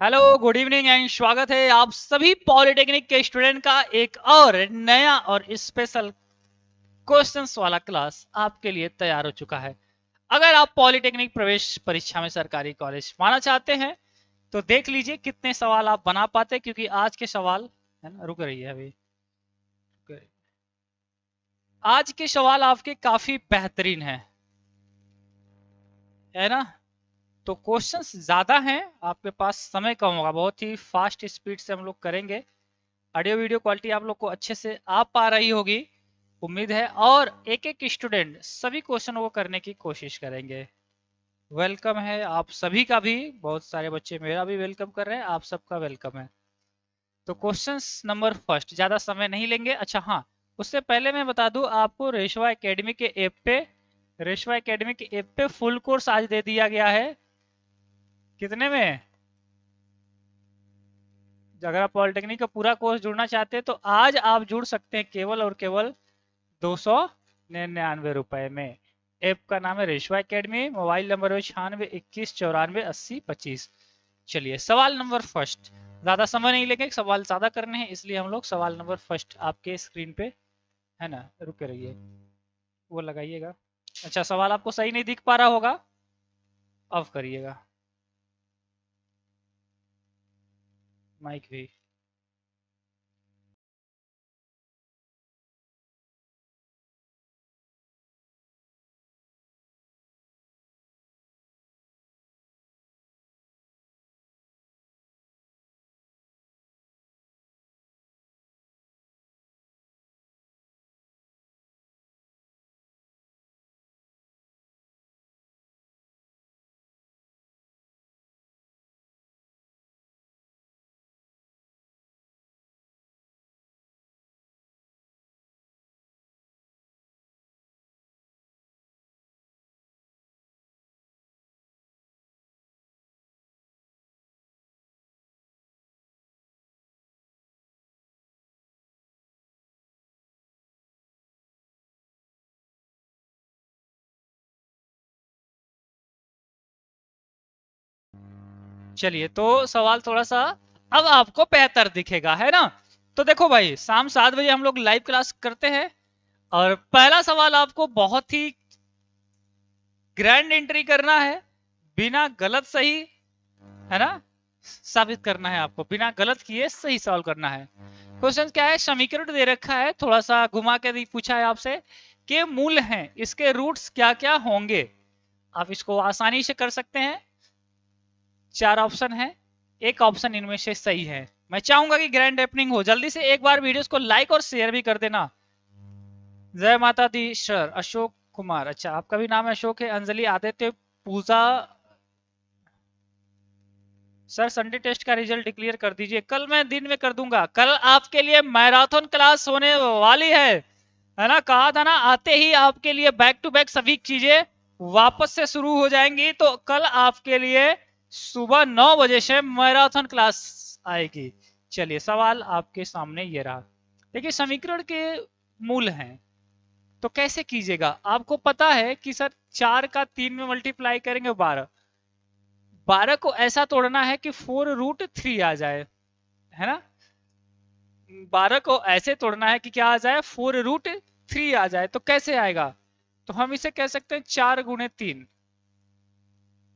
Hello, good evening and स्वागत है आप सभी पॉलिटेक्निक के स्टूडेंट का एक और नया और स्पेशल क्वेश्चंस वाला क्लास आपके लिए तैयार हो चुका है। अगर आप पॉलिटेक्निक प्रवेश परीक्षा में सरकारी कॉलेज पाना चाहते हैं तो देख लीजिए कितने सवाल आप बना पाते हैं, क्योंकि आज के सवाल है ना, रुक रही है अभी, रुक रही। आज के सवाल आपके काफी बेहतरीन है ना। तो क्वेश्चंस ज्यादा हैं, आपके पास समय कम होगा, बहुत ही फास्ट स्पीड से हम लोग करेंगे। ऑडियो वीडियो क्वालिटी आप लोग को अच्छे से आ पा रही होगी उम्मीद है, और एक एक स्टूडेंट सभी क्वेश्चन को करने की कोशिश करेंगे। वेलकम है आप सभी का भी, बहुत सारे बच्चे मेरा भी वेलकम कर रहे हैं, आप सबका वेलकम है। तो क्वेश्चंस नंबर फर्स्ट, ज्यादा समय नहीं लेंगे। अच्छा हाँ, उससे पहले मैं बता दूं आपको, रेशवा एकेडमी के ऐप पे फुल कोर्स आज दे दिया गया है। कितने में? अगर आप पॉलिटेक्निक का पूरा कोर्स जुड़ना चाहते हैं तो आज आप जुड़ सकते हैं केवल और केवल 299 रुपए में। ऐप का नाम है रेशवा एकेडमी, मोबाइल नंबर है 9621948025। चलिए सवाल नंबर फर्स्ट, ज्यादा समय नहीं लेंगे, सवाल ज्यादा करने हैं इसलिए हम लोग सवाल नंबर फर्स्ट आपके स्क्रीन पे है ना, रुके रहिए, वो लगाइएगा। अच्छा, सवाल आपको सही नहीं दिख पा रहा होगा, ऑफ करिएगा माइक भी। चलिए, तो सवाल थोड़ा सा अब आपको बेहतर दिखेगा है ना। तो देखो भाई, शाम 7 बजे हम लोग लाइव क्लास करते हैं, और पहला सवाल आपको बहुत ही ग्रैंड एंट्री करना है, बिना गलत सही, है ना, साबित करना है आपको, बिना गलत किए सही सॉल्व करना है। क्वेश्चन क्या है, समीकरण दे रखा है, थोड़ा सा घुमा के भी पूछा है आपसे कि मूल हैं, इसके रूट्स क्या क्या होंगे। आप इसको आसानी से कर सकते हैं, 4 ऑप्शन है, एक ऑप्शन इनमें से सही है। मैं चाहूंगा कि ग्रैंड ओपनिंग हो, जल्दी से एक बार वीडियोस को लाइक और शेयर भी कर देना। जय माता दी सर, अशोक कुमार, अच्छा आपका भी नाम अशोक है। अंजलि आदित्य, पूजा सर, संडे टेस्ट का रिजल्ट डिक्लेयर कर दीजिए। कल मैं दिन में कर दूंगा, कल आपके लिए मैराथन क्लास होने वाली है ना। कहा था ना, आते ही आपके लिए बैक टू बैक सभी चीजें वापस से शुरू हो जाएंगी, तो कल आपके लिए सुबह 9 बजे से मैराथन क्लास आएगी। चलिए सवाल आपके सामने ये रहा। देखिए, समीकरण के मूल हैं तो कैसे कीजिएगा, आपको पता है कि सर 4 का 3 में मल्टीप्लाई करेंगे 12, 12 को ऐसा तोड़ना है कि 4√3 आ जाए, है ना। 12 को ऐसे तोड़ना है कि क्या आ जाए, 4√3 आ जाए। तो कैसे आएगा, तो हम इसे कह सकते हैं 4 गुणे 3,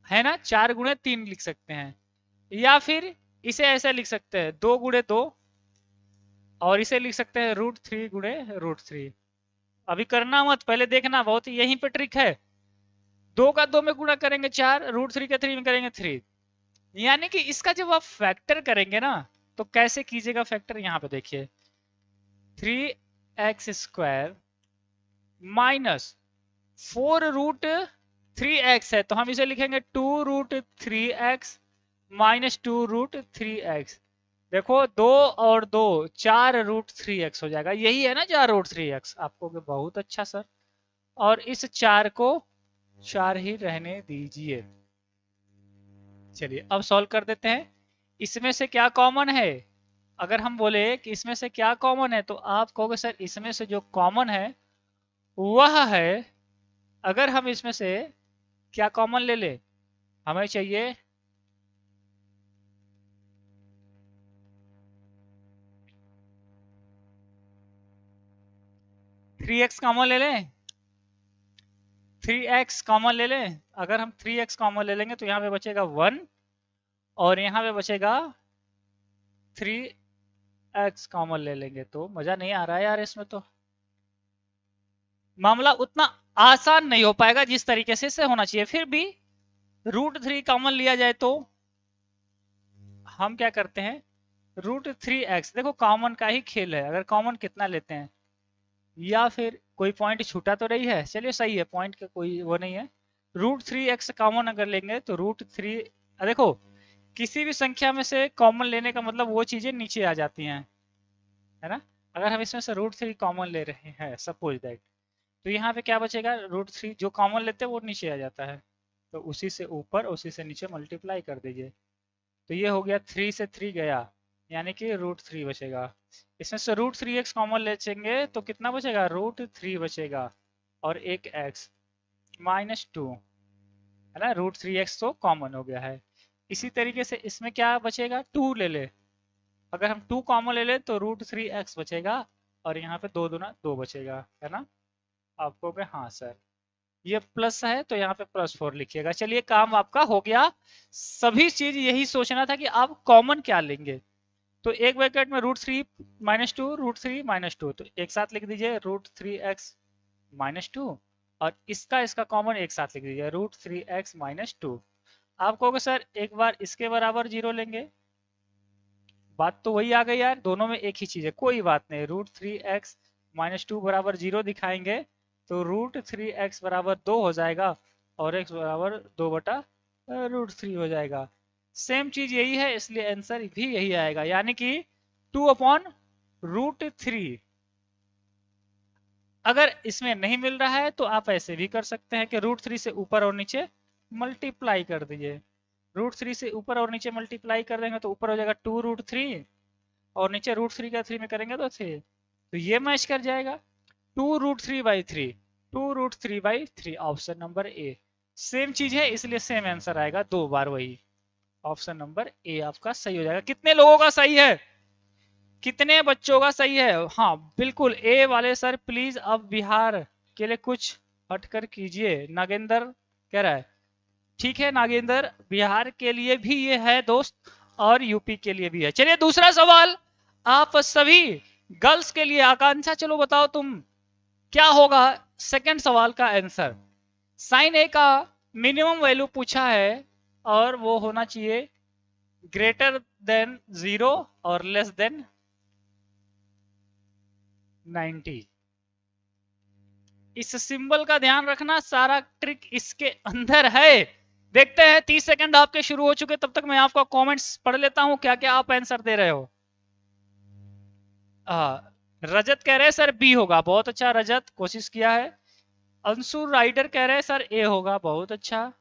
है ना, 4 गुणे 3 लिख सकते हैं। या फिर इसे ऐसे लिख सकते हैं 2 गुणे 2, और इसे लिख सकते हैं √3 गुणे √3। अभी करना मत, पहले देखना, बहुत ही यहीं पे ट्रिक है। 2 का 2 में गुणा करेंगे 4, √3 का 3 में करेंगे 3। यानी कि इसका जब आप फैक्टर करेंगे ना, तो कैसे कीजिएगा फैक्टर, यहाँ पे देखिए, 3x² माइनस 4√3x है, तो हम इसे लिखेंगे 2√3x माइनस 2√3x। देखो, 2 और 2 4√3x हो जाएगा, यही है ना 4√3x। आपको बहुत अच्छा सर, और इस 4 को 4 ही रहने दीजिए। चलिए अब सॉल्व कर देते हैं। इसमें से क्या कॉमन है, अगर हम बोले कि इसमें से क्या कॉमन है, तो आप कहोगे सर इसमें से जो कॉमन है वह है, अगर हम इसमें से क्या कॉमन ले ले, हमें चाहिए 3x कॉमन ले लें, 3x कॉमन ले लें। अगर हम 3x कॉमन ले लेंगे तो यहाँ पे बचेगा 1 और यहाँ पे बचेगा 3x कॉमन ले लेंगे। तो मजा नहीं आ रहा है यार इसमें, तो मामला उतना आसान नहीं हो पाएगा जिस तरीके से इसे होना चाहिए। फिर भी √3 कॉमन लिया जाए तो हम क्या करते हैं, √3x, देखो कॉमन का ही खेल है, अगर कॉमन कितना लेते हैं, या फिर कोई पॉइंट छूटा तो नहीं है, चलिए सही है, पॉइंट का कोई वो नहीं है। √3x कॉमन अगर लेंगे तो √3, देखो किसी भी संख्या में से कॉमन लेने का मतलब वो चीजें नीचे आ जाती हैं, है ना। अगर हम इसमें से √3 कॉमन ले रहे हैं सपोज दैट, तो यहाँ पे क्या बचेगा, √3 जो कॉमन लेते हैं वो नीचे आ जाता है, तो उसी से ऊपर उसी से नीचे मल्टीप्लाई कर दीजिए। तो ये हो गया 3 से 3 गया, यानी कि √3 बचेगा। इसमें से √3x कॉमन लेंगे तो कितना बचेगा, √3 बचेगा और एक x -2, है ना। √3x तो कॉमन हो गया है। इसी तरीके से इसमें क्या बचेगा, 2 ले ले, अगर हम 2 कॉमन ले ले तो √3x बचेगा और यहाँ पे 2 दूना 2 बचेगा, है ना। आपको कहे हाँ सर ये प्लस है तो यहाँ पे +4 लिखिएगा। चलिए काम आपका हो गया। सभी चीज यही सोचना था कि आप कॉमन क्या लेंगे। तो एक ब्रैकेट में √3 -2 √3 -2, तो एक साथ लिख दीजिए √3x -2 और इसका कॉमन एक साथ लिख दीजिए √3x -2। आप कहोगे सर एक बार इसके बराबर 0 लेंगे, बात तो वही आ गई यार, दोनों में एक ही चीज है, कोई बात नहीं। √3x -2 बराबर 0 दिखाएंगे तो √3x बराबर 2 हो जाएगा और x बराबर 2/√3 हो जाएगा। सेम चीज यही है, इसलिए आंसर भी यही आएगा, यानी कि 2/√3। अगर इसमें नहीं मिल रहा है तो आप ऐसे भी कर सकते हैं कि √3 से ऊपर और नीचे मल्टीप्लाई कर दीजिए। √3 से ऊपर और नीचे मल्टीप्लाई कर देंगे तो ऊपर हो जाएगा 2√3 और नीचे √3 का 3 में करेंगे तो 3, तो ये मैच कर जाएगा। 2√3/3, 2√3/3 ऑप्शन नंबर ए। सेम चीज है इसलिए सेम आंसर आएगा, 2 बार वही। ऑप्शन नंबर ए आपका सही हो जाएगा। कितने लोगों का सही है, कितने बच्चों का सही है, हाँ बिल्कुल ए वाले सर प्लीज अब बिहार के लिए कुछ हटकर कीजिए, नागेंद्र कह रहा है। ठीक है नागेंद्र, बिहार के लिए भी ये है दोस्त और यूपी के लिए भी है। चलिए दूसरा सवाल आप सभी गर्ल्स के लिए, आकांक्षा चलो बताओ तुम क्या होगा सेकंड सवाल का आंसर। साइन ए का मिनिमम वैल्यू पूछा है और वो होना चाहिए ग्रेटर देन 0 और लेस देन 90। इस सिंबल का ध्यान रखना, सारा ट्रिक इसके अंदर है। देखते हैं 30 सेकंड आपके शुरू हो चुके, तब तक मैं आपका कमेंट्स पढ़ लेता हूं क्या क्या आप आंसर दे रहे हो। रजत कह रहे हैं सर बी होगा, बहुत अच्छा रजत कोशिश किया है। अंशुर राइडर कह रहे हैं सर ए होगा, बहुत अच्छा।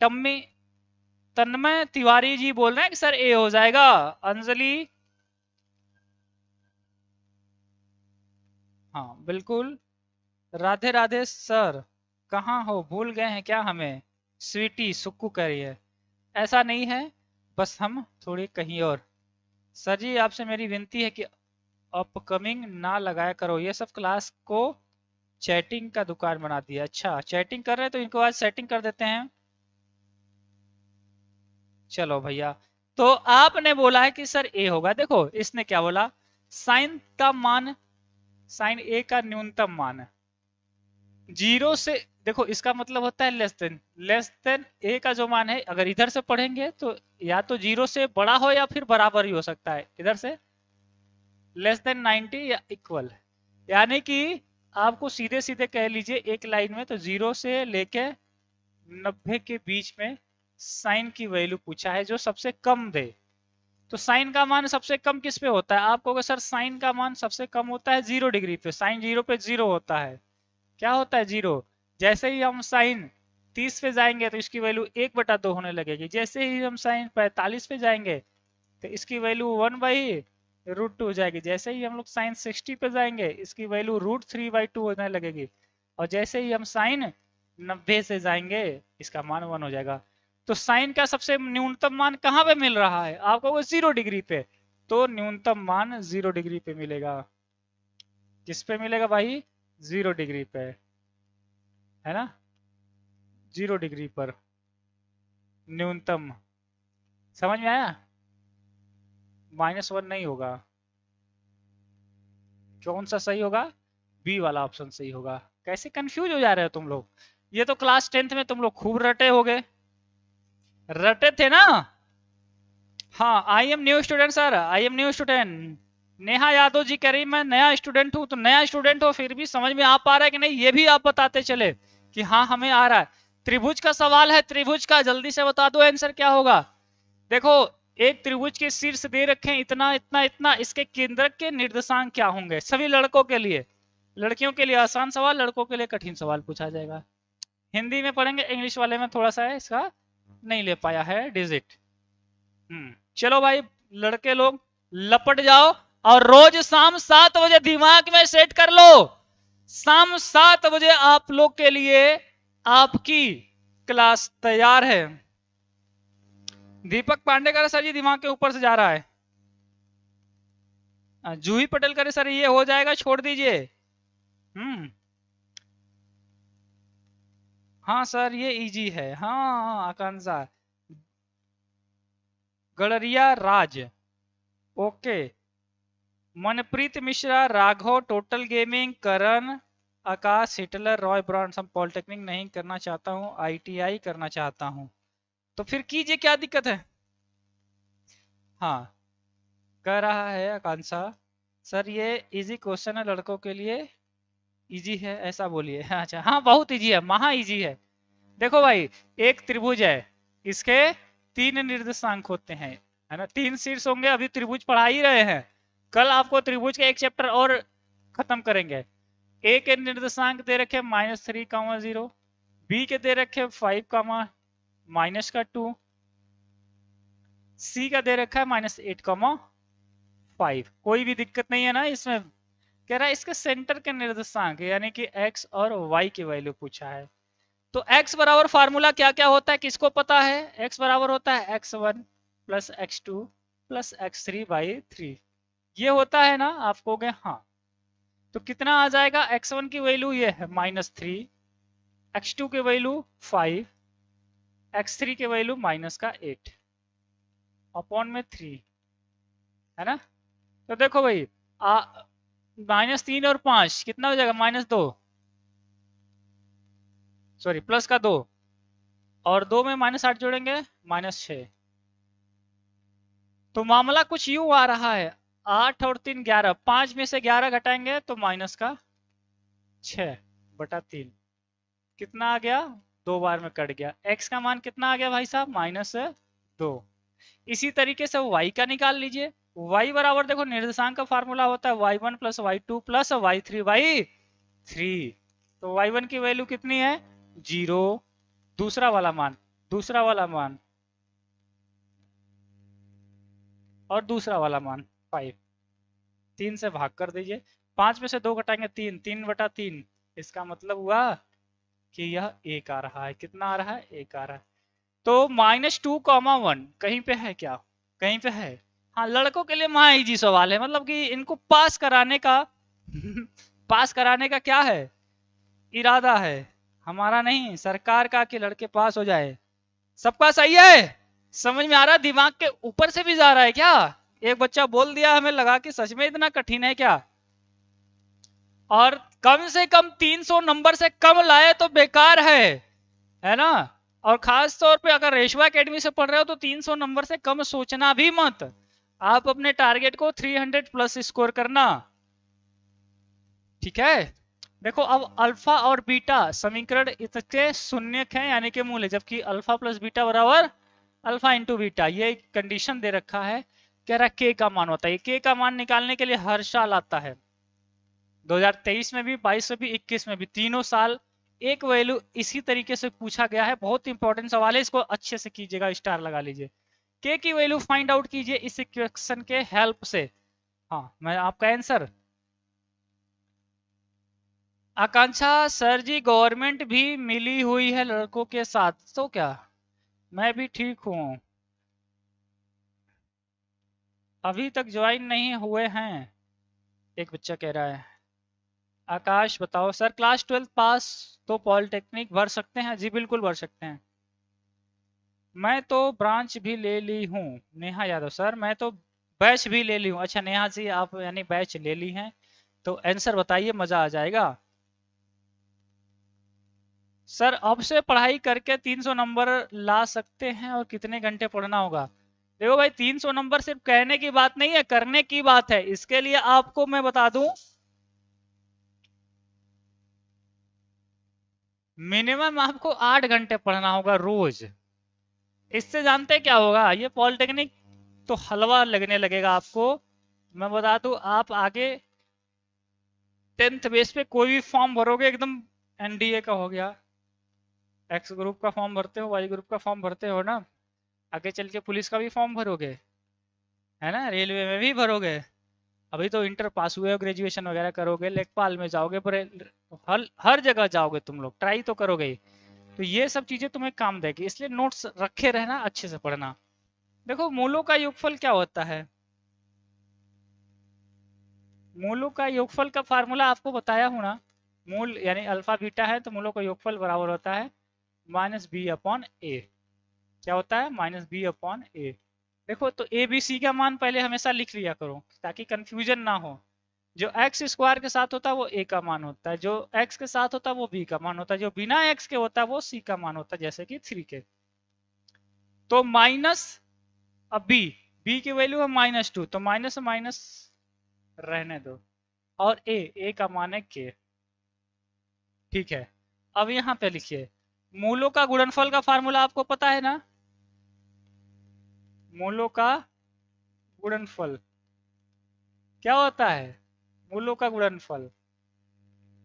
टम्मी तन्मय तिवारी जी बोल रहे हैं कि सर ए हो जाएगा। अंजलि हाँ बिल्कुल। राधे राधे सर, कहाँ हो, भूल गए हैं क्या हमें। स्वीटी सुक्कू कह रही है, ऐसा नहीं है बस हम थोड़ी कहीं और। सर जी आपसे मेरी विनती है कि अपकमिंग ना लगाया करो, ये सब क्लास को चैटिंग का दुकान बना दिया। अच्छा चैटिंग कर रहे हैं तो इनको आज सेटिंग कर देते हैं। चलो भैया, तो आपने बोला है कि सर ए होगा। देखो इसने क्या बोला, साइन का मान, साइन ए का न्यूनतम मान 0 से, देखो इसका मतलब होता है लेस देन ए का जो मान है, अगर इधर से पढ़ेंगे तो या तो 0 से बड़ा हो या फिर बराबर ही हो सकता है, इधर से लेस देन 90 या इक्वल, यानी कि आपको सीधे सीधे कह लीजिए एक लाइन में, तो 0 से लेके 90 के बीच में साइन की वैल्यू पूछा है जो सबसे कम दे। तो साइन का मान सबसे कम किस पे होता है, आप कहोगे सर साइन का मान सबसे कम होता है 0 डिग्री पे, साइन 0 पे 0 होता है। क्या होता है 0, जैसे ही हम साइन 30 पे जाएंगे तो इसकी वैल्यू 1/2 होने लगेगी, जैसे ही हम साइन 45 पे जाएंगे तो इसकी वैल्यू 1/√2 हो जाएगी, जैसे ही हम लोग साइन 60 पे जाएंगे इसकी वैल्यू √3/2 होने लगेगी, और जैसे ही हम साइन 90 से जाएंगे इसका मान 1 हो जाएगा। तो साइन का सबसे न्यूनतम मान कहाँ पे मिल रहा है, आपको 0 डिग्री पे, तो न्यूनतम मान 0 डिग्री पे मिलेगा। किस पे मिलेगा भाई? 0 डिग्री पे, है ना, 0 डिग्री पर न्यूनतम। समझ में आया? -1 नहीं होगा। कौन सा सही होगा? बी वाला ऑप्शन सही होगा। कैसे कंफ्यूज हो जा रहे हो तुम लोग? ये तो क्लास 10th में तुम लोग खूब रटे होगे, रटे थे ना? हाँ, I am new student sir, I am new student. Neha Yadav ji कह रही मैं नया स्टूडेंट हूँ। तो नया स्टूडेंट हो फिर भी समझ में आ पा रहा है कि नहीं, ये भी आप बताते चले कि हाँ हमें आ रहा है। त्रिभुज का सवाल है, त्रिभुज का जल्दी से बता दो आंसर क्या होगा। देखो, एक त्रिभुज के शीर्ष दे रखे हैं इतना इतना इतना, इसके केंद्रक के निर्देशांक क्या होंगे? सभी लड़कों के लिए, लड़कियों के लिए आसान सवाल, लड़कों के लिए कठिन सवाल पूछा जाएगा। हिंदी में पढ़ेंगे, इंग्लिश वाले में थोड़ा सा है इसका नहीं ले पाया है डिजिट। चलो भाई, लड़के लोग लपट जाओ और रोज शाम 7 बजे दिमाग में सेट कर लो, शाम 7 बजे आप लोग के लिए आपकी क्लास तैयार है। दीपक पांडे करे सर जी दिमाग के ऊपर से जा रहा है। जूही पटेल करे सर ये हो जाएगा, छोड़ दीजिए। हाँ सर ये इजी है। हाँ Akanksha, Gadariya Raj, okay. Manpreet Mishra, Raghav, total gaming, Karan, Akash, Hitler, Roy brand. हम पॉलिटेक्निक नहीं करना चाहता हूँ, ITI करना चाहता हूँ। तो फिर कीजिए, क्या दिक्कत है? हाँ, कह रहा है आकांक्षा सर ये इजी क्वेश्चन है लड़कों के लिए, इजी है ऐसा बोलिए। अच्छा हाँ, बहुत इजी है, महा इजी है। देखो भाई, एक त्रिभुज है, इसके 3 निर्देशांक होते हैं, है ना, 3 शीर्ष होंगे। अभी त्रिभुज पढ़ा ही रहे हैं, कल आपको त्रिभुज का एक चैप्टर और खत्म करेंगे। ए के निर्देशांक दे रखे -3, 0। बी के दे रखे 5, -2। सी का दे रखा है -8, 5। कोई भी दिक्कत नहीं है ना इसमें? कह रहा है इसके सेंटर के निर्देशांक यानी कि x और y की वैल्यू पूछा है। तो x बराबर फार्मूला क्या क्या होता है, किसको पता है? x बराबर होता है x1 + x2 + x3/3। ये होता है ना? आप कहोगे हाँ। तो कितना आ जाएगा? x1 की वैल्यू ये है -3, x2 की वैल्यू 5, x3 की वैल्यू -8 अपॉन में 3, है ना? तो देखो भाई, -3 और 5 कितना हो जाएगा? -2, सॉरी +2, और 2 में -8 जोड़ेंगे -6। तो मामला कुछ यूं आ रहा है, 8 और 3 11, 5 में से 11 घटाएंगे तो -6/3 कितना आ गया? 2 बार में कट गया। x का मान कितना आ गया भाई साहब? -2। इसी तरीके से y का निकाल लीजिए। y बराबर देखो निर्देशांक का फार्मूला होता है y1 + y2 + y3/3। तो y1 की वैल्यू कितनी है? 0। दूसरा वाला मान, दूसरा वाला मान, और दूसरा वाला मान 5। 3 से भाग कर दीजिए, 5 में से 2 घटाएंगे 3, 3/3। इसका मतलब हुआ कि यह 1 आ रहा है। कितना आ रहा है? 1 आ रहा है। तो -2, 1 कहीं पे है क्या? कहीं पे है? हाँ, लड़कों के लिए महा इजी सवाल है, मतलब कि इनको पास कराने का पास कराने का क्या है? इरादा है, हमारा नहीं सरकार का, कि लड़के पास हो जाए। सबका सही है? समझ में आ रहा है? दिमाग के ऊपर से भी जा रहा है क्या? एक बच्चा बोल दिया हमें लगा कि सच में इतना कठिन है क्या। और कम से कम 300 नंबर से कम लाए तो बेकार है ना? और खास तौर पे अगर रेशवा एकेडमी से पढ़ रहे हो तो 300 नंबर से कम सोचना भी मत। आप अपने टारगेट को 300+ स्कोर करना, ठीक है? देखो, अब अल्फा और बीटा समीकरण इसके शून्यक है यानी कि मूल है, जबकि अल्फा + बीटा बराबर अल्फा × बीटा, ये कंडीशन दे रखा है। कह रहा के का मान होता है, के का मान निकालने के लिए हर साल आता है, 2023 में भी, 22 में भी, 21 में भी, तीनों साल एक वैल्यू इसी तरीके से पूछा गया है। बहुत इंपॉर्टेंट सवाल है, इसको अच्छे से कीजिएगा, स्टार लगा लीजिए। के की वैल्यू फाइंड आउट कीजिए इस इक्वेशन के हेल्प से। हाँ, मैं आपका आंसर। आकांक्षा सर जी गवर्नमेंट भी मिली हुई है लड़कों के साथ, तो क्या? मैं भी ठीक हूँ, अभी तक ज्वाइन नहीं हुए हैं, एक बच्चा कह रहा है। आकाश बताओ सर, क्लास 12 पास तो पॉलिटेक्निक भर सकते हैं? जी बिल्कुल भर सकते हैं। मैं तो ब्रांच भी ले ली हूँ। नेहा यादव सर, मैं तो बैच भी ले ली हूँ। अच्छा नेहा जी, आप यानी बैच ले ली हैं, तो आंसर बताइए, मजा आ जाएगा। सर अब से पढ़ाई करके 300 नंबर ला सकते हैं, और कितने घंटे पढ़ना होगा? देखो भाई, 300 नंबर सिर्फ कहने की बात नहीं है, करने की बात है। इसके लिए आपको मैं बता दूं, मिनिमम आपको 8 घंटे पढ़ना होगा रोज। इससे जानते क्या होगा? ये पॉलिटेक्निक तो हलवा लगने लगेगा आपको। मैं बता दूं, आप आगे 10th बेस पे कोई भी फॉर्म भरोगे, एकदम एनडीए का हो गया, एक्स ग्रुप का फॉर्म भरते हो, वाई ग्रुप का फॉर्म भरते हो ना, आगे चल के पुलिस का भी फॉर्म भरोगे, है ना, रेलवे में भी भरोगे। अभी तो इंटर पास हुए हो, ग्रेजुएशन वगैरह करोगे, लेखपाल में जाओगे, पर हर हर जगह जाओगे तुम लोग, ट्राई तो करोगे ही। तो ये सब चीजें तुम्हें काम देगी, इसलिए नोट्स रखे रहना, अच्छे से पढ़ना। देखो मूलों का योगफल क्या होता है? मूलों का योगफल का फार्मूला आपको बताया हूं ना। मूल यानी अल्फा बीटा है, तो मूलों का योगफल बराबर होता है -b/a। क्या होता है? -b/a। देखो, तो ए बी सी का मान पहले हमेशा लिख लिया करो, ताकि कंफ्यूजन ना हो। जो एक्स स्क्वायर के साथ होता है वो ए का मान होता है, जो एक्स के साथ होता है वो बी का मान होता है, जो बिना एक्स के होता है वो सी का मान होता है, जैसे कि 3 के। तो माइनस, अब बी, बी की वैल्यू है -2, तो माइनस से माइनस रहने दो, और ए का मान है के। ठीक है, अब यहाँ पे लिखिए, मूलों का गुणनफल का फार्मूला आपको पता है ना? मूलों का गुणनफल क्या होता है? मूलों का गुणनफल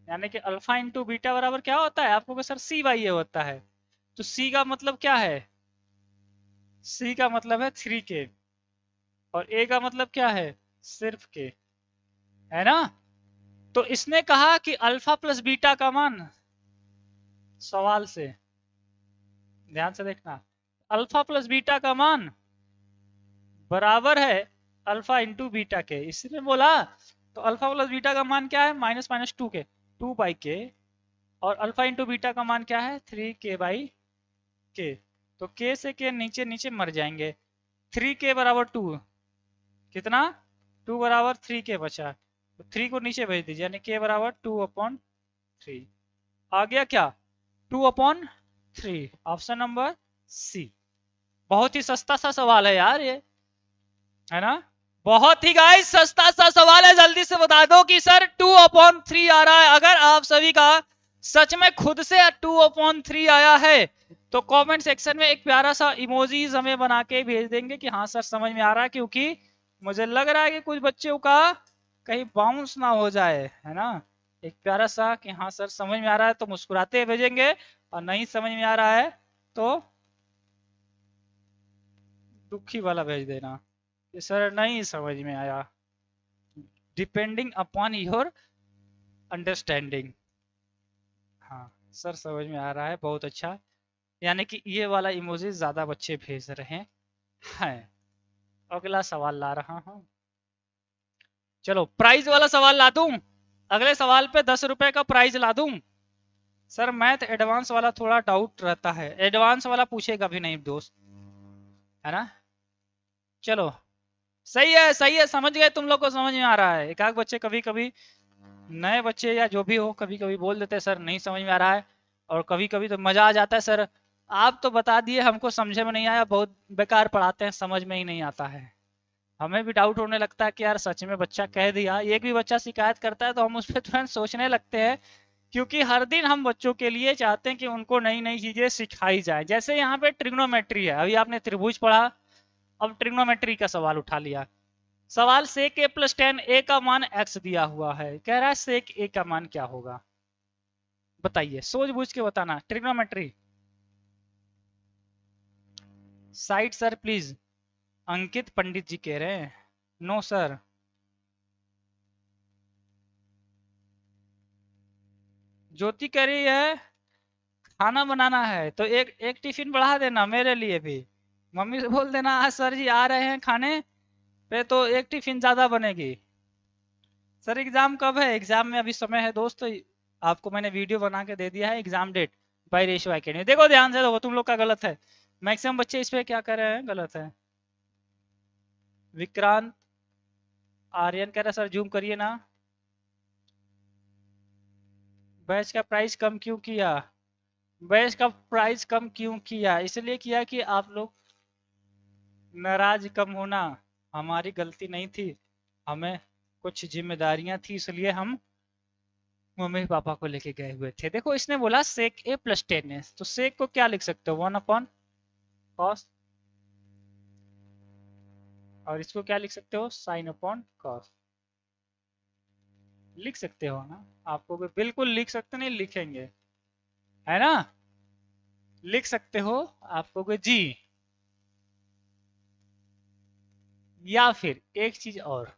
यानी कि अल्फा इंटू बीटा बराबर क्या होता है? आपको सर सी बाई ए होता है। तो सी का मतलब क्या है? सी का मतलब है 3k, और ए का मतलब क्या है? सिर्फ के, है ना? तो इसने कहा कि अल्फा प्लस बीटा का मान, सवाल से ध्यान से देखना, अल्फा प्लस बीटा का मान बराबर है अल्फा इंटू बीटा के, इसने बोला। तो अल्फा प्लस बीटा का मान क्या है? माइनस माइनस 2k, 2/k, और अल्फा इंटू बीटा का मान क्या है? 3k/k। तो k से k नीचे नीचे मर जाएंगे। 3k बराबर 2, कितना? 2 बराबर 3k बचा, तो 3 को नीचे भेज दीजिए, यानी k बराबर 2/3। आ गया क्या? 2/3। Option number C. बहुत ही सस्ता सा सवाल है यार ये, है ना? बहुत ही गाइस सस्ता सा सवाल है। जल्दी से बता दो कि सर 2/3 आ रहा है। अगर आप सभी का सच में खुद से 2/3 आया है, तो कमेंट सेक्शन में एक प्यारा सा इमोजीज हमें बना के भेज देंगे कि हाँ सर समझ में आ रहा है, क्योंकि मुझे लग रहा है कि कुछ बच्चों का कहीं बाउंस ना हो जाए, है ना? एक प्यारा सा कि हाँ सर समझ में आ रहा है तो मुस्कुराते भेजेंगे, और नहीं समझ में आ रहा है तो दुखी वाला भेज देना कि सर नहीं समझ में आया, डिपेंडिंग अपॉन योर अंडरस्टैंडिंग। हाँ सर समझ में आ रहा है, बहुत अच्छा। यानी कि ये वाला इमोजी ज्यादा बच्चे भेज रहे हैं। अगला सवाल ला रहा हूं। चलो प्राइज वाला सवाल ला दूं, अगले सवाल पे 10 रुपए का प्राइज ला दूं। सर मैथ एडवांस वाला थोड़ा डाउट रहता है, एडवांस वाला पूछेगा भी नहीं दोस्त, है ना? चलो सही है, सही है, समझ गए, तुम लोग को समझ में आ रहा है। एक आध बच्चे कभी कभी, नए बच्चे या जो भी हो, कभी कभी बोल देते हैं सर नहीं समझ में आ रहा है, और कभी कभी तो मजा आ जाता है, सर आप तो बता दिए, हमको समझे में नहीं आया, बहुत बेकार पढ़ाते हैं, समझ में ही नहीं आता है। हमें भी डाउट होने लगता है कि यार सच में बच्चा कह दिया, एक भी बच्चा शिकायत करता है तो हम उस पर तुरंत सोचने लगते हैं, क्योंकि हर दिन हम बच्चों के लिए चाहते हैं कि उनको नई नई चीजें सिखाई जाए। जैसे यहाँ पे ट्रिग्नोमेट्री है, अभी आपने त्रिभुज पढ़ा, अब ट्रिग्नोमेट्री का सवाल उठा लिया। सवाल सेक ए प्लस 10 ए का मान x दिया हुआ है, कह रहा है सेक ए का मान क्या होगा? बताइए, सोच बूझ के बताना। ट्रिग्नोमेट्री साइड सर प्लीज, अंकित पंडित जी कह रहे हैं। नो सर, ज्योति कह रही है खाना बनाना है तो एक एक टिफिन बढ़ा देना मेरे लिए भी। मम्मी से बोल देना आज सर जी आ रहे हैं खाने पे, तो एक टिफिन ज्यादा बनेगी। सर एग्जाम कब है? एग्जाम में अभी समय है दोस्त, आपको मैंने वीडियो बना के दे दिया है exam date by ratio academy. देखो ध्यान से, देखो तुम लोग का गलत है, मैक्सिमम बच्चे इस पे क्या कर रहे हैं, गलत है। विक्रांत आर्यन कह रहा है सर जूम करिए ना। बैच का प्राइस कम क्यों किया? बैच का प्राइस कम क्यों किया? इसलिए किया कि आप लोग नाराज कम होना हमारी गलती नहीं थी, हमें कुछ जिम्मेदारियां थी, इसलिए हम मम्मी पापा को लेके गए हुए थे। देखो इसने बोला सेक ए प्लस टेन है, तो सेक को क्या लिख सकते हो, वन अपॉन कॉस, और इसको क्या लिख सकते हो, साइन अपॉन कॉस। लिख सकते हो ना, आपको भी बिल्कुल लिख सकते, नहीं लिखेंगे, है ना, लिख सकते हो। आपको भी जी, या फिर एक चीज और,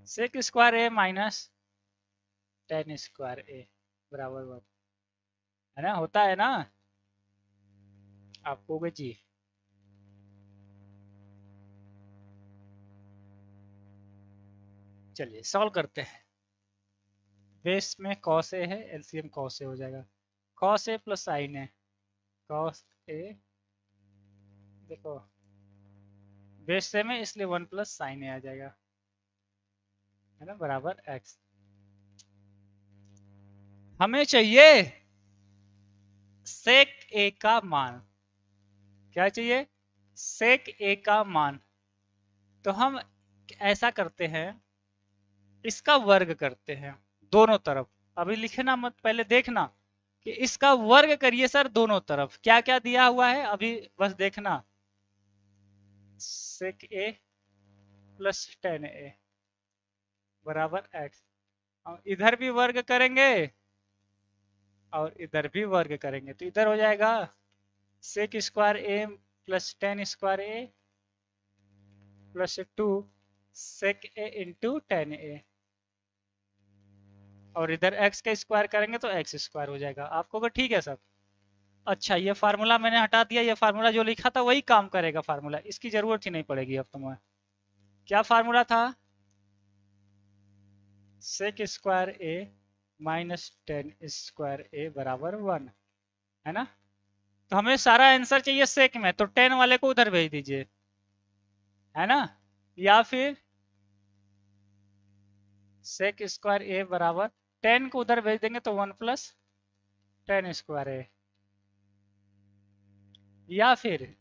सेक स्क्वायर ए माइनस टेन स्क्वायर ए बराबर वन, है ना, होता है ना, आपको भी जी। चलिए सॉल्व करते हैं। बेस में कॉस ए है, एलसीएम कॉस ए हो जाएगा, cos A plus sign A, cos A, देखो बेस से में इसलिए वन प्लस साइन ए आ जाएगा, है ना, बराबर एक्स। हमें चाहिए सेक ए का मान, क्या चाहिए, सेक ए का मान। तो हम ऐसा करते हैं, इसका वर्ग करते हैं दोनों तरफ। अभी लिखना मत, पहले देखना कि इसका वर्ग करिए सर दोनों तरफ, क्या क्या दिया हुआ है अभी बस देखना, सेक ए प्लस टेन ए बराबर एक्स। इधर भी वर्ग करेंगे और इधर भी वर्ग करेंगे, तो इधर हो जाएगा सेक स्क्वायर ए प्लस टेन स्क्वायर ए प्लस टू सेक ए इंटू टेन ए, और इधर x का स्क्वायर करेंगे तो एक्स स्क्वायर हो जाएगा। आपको भी ठीक है सब? अच्छा ये फार्मूला मैंने हटा दिया, ये फार्मूला जो लिखा था वही काम करेगा फार्मूला, इसकी जरूरत ही नहीं पड़ेगी अब तुम्हें। क्या फार्मूला था, सेक स्क्वायर ए माइनस टेन स्क्वायर ए बराबर वन, है ना। तो हमें सारा आंसर चाहिए सेक में, तो टेन वाले को उधर भेज दीजिए, है ना, या फिर सेक स्क्वायर ए बराबर टेन को उधर भेज देंगे तो वन प्लस टेन स्क्वायर ए, या फिर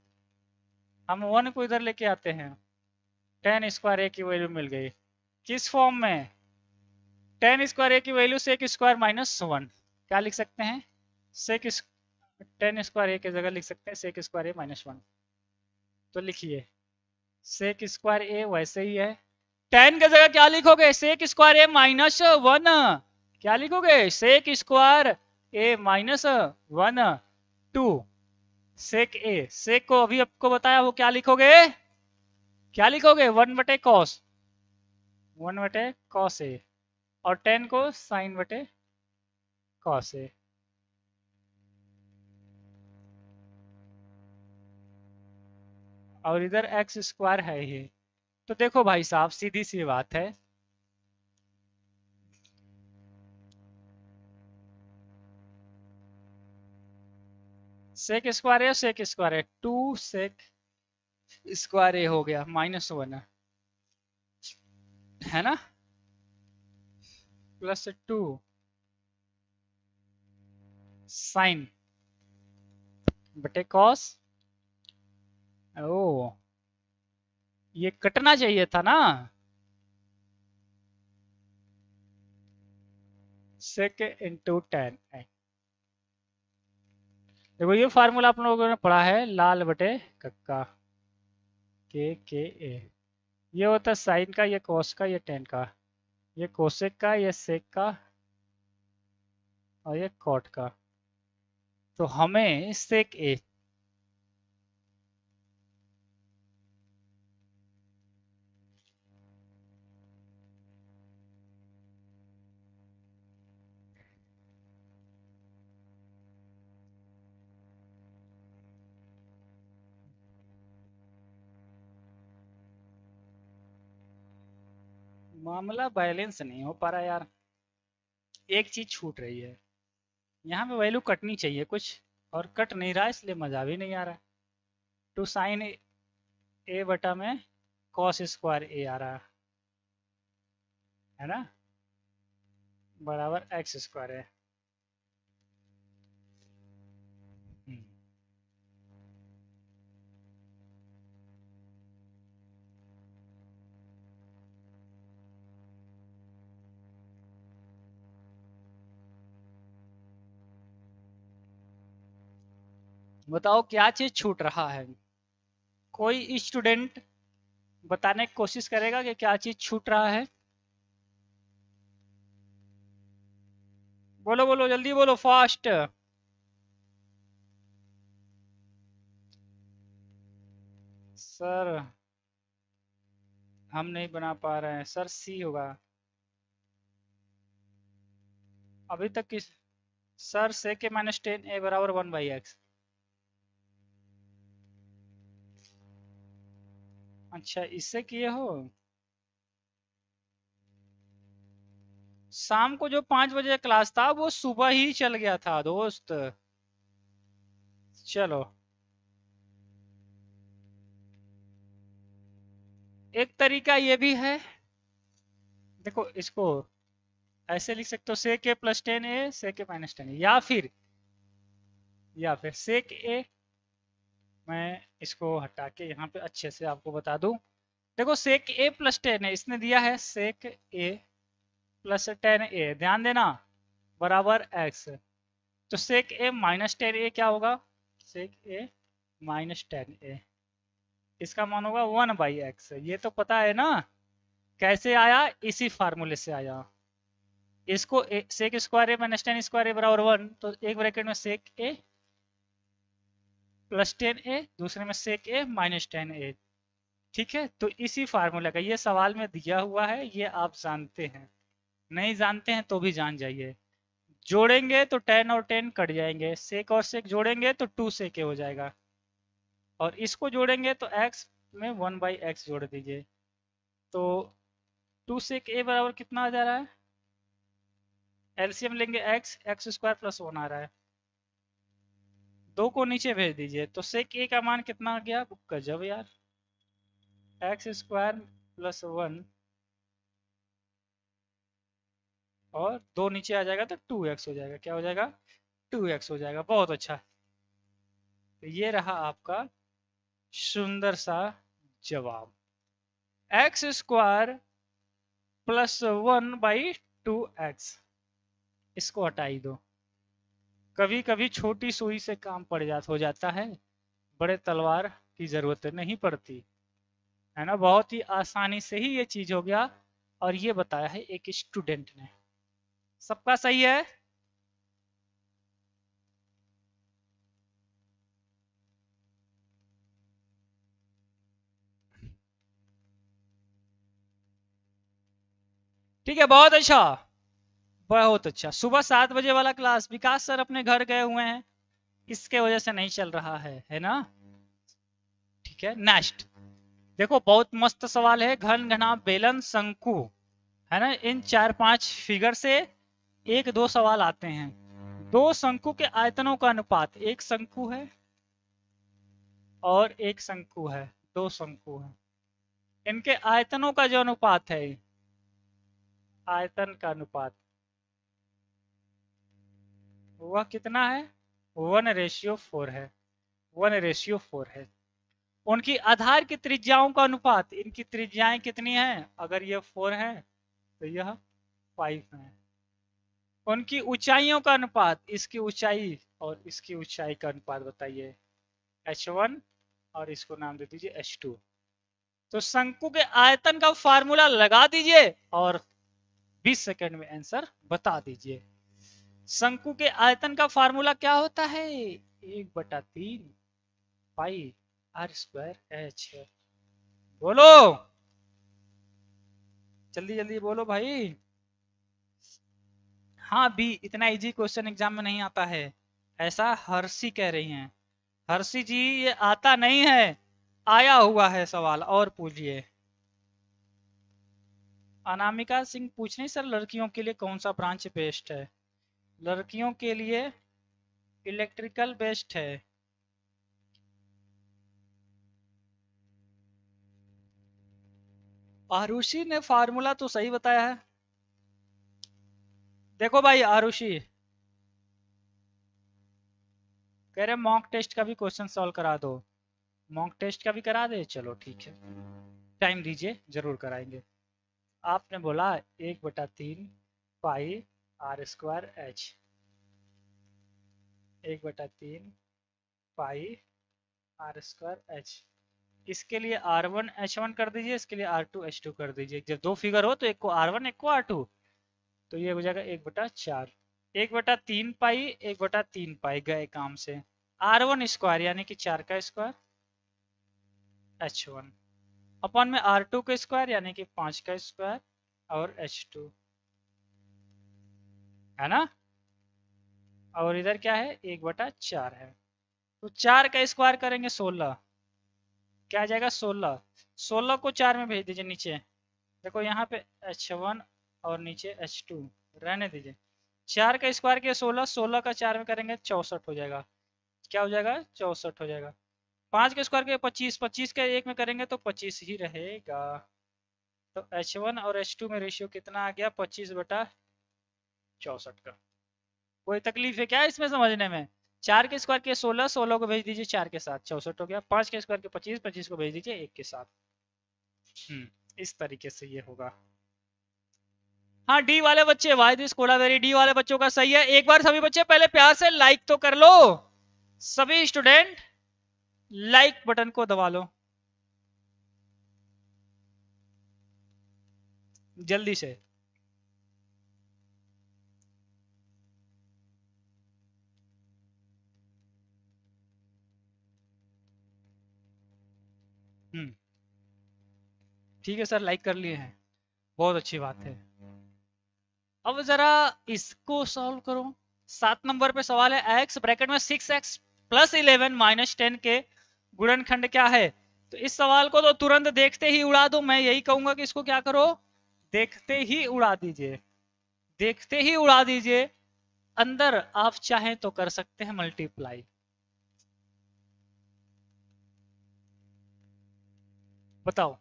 हम वन को इधर लेके आते हैं, टेन स्क्वायर ए की वैल्यू मिल गई, किस फॉर्म में, टेन स्क्वायर ए की value sec square minus one, क्या लिख सकते हैं, सेक टेन स्क्वायर ए की जगह लिख सकते हैं सेक स्क्वायर ए माइनस वन। तो लिखिए सेक स्क्वायर ए वैसे ही है, टेन की जगह क्या लिखोगे, सेक स्क्वायर ए माइनस वन, क्या लिखोगे, सेक स्क्वायर ए माइनस वन टू सेक ए, सेक को अभी आपको बताया वो क्या लिखोगे, क्या लिखोगे, वन बटे कॉस, वन बटे कॉस ए, और टेन को साइन बटे कॉस ए। और इधर एक्स स्क्वायर है ये, तो देखो भाई साहब सीधी सी बात है, सेक स्क्वायर है, सेक स्क्वायर है, टू सेक स्क्वायर ए हो गया माइनस वन, है ना, प्लस टू साइन बटे कॉस, ओ ये कटना चाहिए था ना, सेक इंटू टेन। देखो ये फार्मूला आप लोगों ने पढ़ा है, लाल बटे कक्का, के ए, ये होता है साइन का, ये कॉस का, ये टेन का, ये कोसेक का, ये सेक का, और ये कॉट का। तो हमें सेक ए, मामला बैलेंस नहीं हो पा रहा यार, एक चीज छूट रही है। यहाँ पे वैल्यू कटनी चाहिए कुछ, और कट नहीं रहा, इसलिए मजा भी नहीं आ रहा। टू साइन ए बटा में कॉस स्क्वायर ए आ रहा है ना, बराबर एक्स स्क्वायर है। हम्म, बताओ क्या चीज छूट रहा है। कोई स्टूडेंट बताने की कोशिश करेगा कि क्या चीज छूट रहा है। बोलो बोलो जल्दी बोलो फास्ट। सर हम नहीं बना पा रहे हैं सर, सी होगा अभी तक किस। सर से के माइनस 10 a बराबर 1/x। अच्छा इससे किए हो। शाम को जो 5 बजे क्लास था वो सुबह ही चल गया था दोस्त। चलो एक तरीका ये भी है, देखो इसको ऐसे लिख सकते हो, sec A plus 10 a sec A minus 10 a, या फिर सेक ए। मैं इसको हटा के यहाँ पे अच्छे से आपको बता दूं। देखो सेक ए प्लस 10 है, इसने दिया है सेक ए प्लस 10 a, ध्यान देना, बराबर एक्स। तो सेक ए माइनस 10 a क्या होगा, सेक ए माइनस 10 a, इसका मान होगा 1/x। ये तो पता है ना, कैसे आया, इसी फार्मूले से आया। इसको सेक स्क्वायर ए माइनस 10 स्क्वायर ए बराबर 1, तो एक ब्रैकेट में सेक ए प्लस 10 a, दूसरे में सेक ए माइनस 10 a। ठीक है, तो इसी फार्मूला का ये सवाल में दिया हुआ है, ये आप जानते हैं, नहीं जानते हैं तो भी जान जाइए। जोड़ेंगे तो 10 और 10 कट जाएंगे, सेक और सेक जोड़ेंगे तो 2 सेक हो जाएगा, और इसको जोड़ेंगे तो x में 1/x जोड़ दीजिए, तो 2 सेक a बराबर कितना आ जा रहा है, एलसीएम लेंगे एक्स स्क्वायर प्लस 1 आ रहा है, 2 को नीचे भेज दीजिए, तो सेक a का मान कितना आ गया, गजब यार, एक्स स्क्वायर प्लस 1, और 2 नीचे आ जाएगा तो 2x हो जाएगा, क्या हो जाएगा, 2x हो जाएगा। बहुत अच्छा, तो ये रहा आपका सुंदर सा जवाब, एक्स स्क्वायर प्लस 1/2x। इसको हटा ही दो, कभी कभी छोटी सुई से काम हो जाता है, बड़े तलवार की जरूरत नहीं पड़ती, है ना। बहुत ही आसानी से ही ये चीज हो गया, और ये बताया है एक स्टूडेंट ने। सबका सही है। ठीक है, बहुत अच्छा, बहुत अच्छा। सुबह 7 बजे वाला क्लास विकास सर अपने घर गए हुए हैं, इसके वजह से नहीं चल रहा है ना। ठीक है, नेक्स्ट देखो, बहुत मस्त सवाल है, घन घना बेलन शंकु, है ना। इन 4-5 फिगर से एक दो सवाल आते हैं। दो शंकु के आयतनों का अनुपात, एक शंकु है और एक शंकु है, दो शंकु है, इनके आयतनों का जो अनुपात है, आयतन का अनुपात, वह कितना है, 1:4 है, 1:4 है। उनकी आधार की त्रिज्याओं का अनुपात, इनकी त्रिज्याएं कितनी हैं, अगर यह 4 है तो यह 5 है। उनकी ऊंचाइयों का अनुपात, इसकी ऊंचाई और इसकी ऊंचाई का अनुपात बताइए, h1 और इसको नाम दे दीजिए h2। तो शंकु के आयतन का फार्मूला लगा दीजिए और 20 सेकंड में आंसर बता दीजिए। शंकु के आयतन का फार्मूला क्या होता है, 1/3 पाई आर स्क्वायर एच। बोलो जल्दी जल्दी बोलो भाई। हाँ भी, इतना इजी क्वेश्चन एग्जाम में नहीं आता है, ऐसा हर्षी कह रही हैं। हर्षी जी ये आता नहीं है, आया हुआ है सवाल, और पूछिए। अनामिका सिंह पूछ रही सर लड़कियों के लिए कौन सा ब्रांच बेस्ट है। लड़कियों के लिए इलेक्ट्रिकल बेस्ट है। आरुषि ने फार्मूला तो सही बताया है। देखो भाई आरुषि कह रहे मॉक टेस्ट का भी क्वेश्चन सॉल्व करा दो। मॉक टेस्ट का भी करा दे, चलो ठीक है, टाइम दीजिए जरूर कराएंगे। आपने बोला 1/3 pi r square h, 1/3 pi r square h. इसके लिए R1H1 कर दीजिए, इसके लिए R2H2 कर दीजिए। जब दो फिगर हो तो एक को R1 एक को R2, तो ये हो जाएगा 1/4। 1/3 पाई 1/3 पाई गए काम से। R1 स्क्वायर यानी कि 4 का स्क्वायर H1 अपन में R2 का स्क्वायर यानी कि 5 का स्क्वायर और H2 है ना। और इधर क्या है 1/4 है, तो 4 का स्क्वायर करेंगे 16, क्या आ जाएगा 16। 16 को 4 में भेज दीजिए नीचे। देखो यहाँ पे H1 और नीचे H2 रहने दीजिए। 4 का स्क्वायर किया 16, 16 का 4 में करेंगे 64 हो जाएगा। क्या हो जाएगा 64 हो जाएगा। 5 का स्क्वायर किया 25, 25 का 1 में करेंगे तो 25 ही रहेगा। तो H1 और H2 में रेशियो कितना आ गया 25/64 का। कोई तकलीफ है क्या इसमें समझने में। 4 के स्क्वायर के 16, 16 को भेज दीजिए 4 के साथ 64 हो गया। 5 के स्क्वायर के 25, 25 को भेज दीजिए 1 के साथ। इस तरीके से ये होगा। हाँ डी वाले बच्चे, वाई दिस कोलावेरी, डी वाले बच्चों का सही है। एक बार सभी बच्चे पहले प्यार से लाइक तो कर लो। सभी स्टूडेंट लाइक बटन को दबा लो जल्दी से। हम्म ठीक है सर, लाइक कर लिए हैं, बहुत अच्छी बात है। अब जरा इसको सॉल्व करो। 7 नंबर पे सवाल है, x ब्रैकेट में 6x प्लस 11 माइनस 10 के गुणनखंड क्या है। तो इस सवाल को तो तुरंत देखते ही उड़ा दो। मैं यही कहूंगा कि इसको क्या करो, देखते ही उड़ा दीजिए, देखते ही उड़ा दीजिए। अंदर आप चाहें तो कर सकते हैं मल्टीप्लाई। बताओ,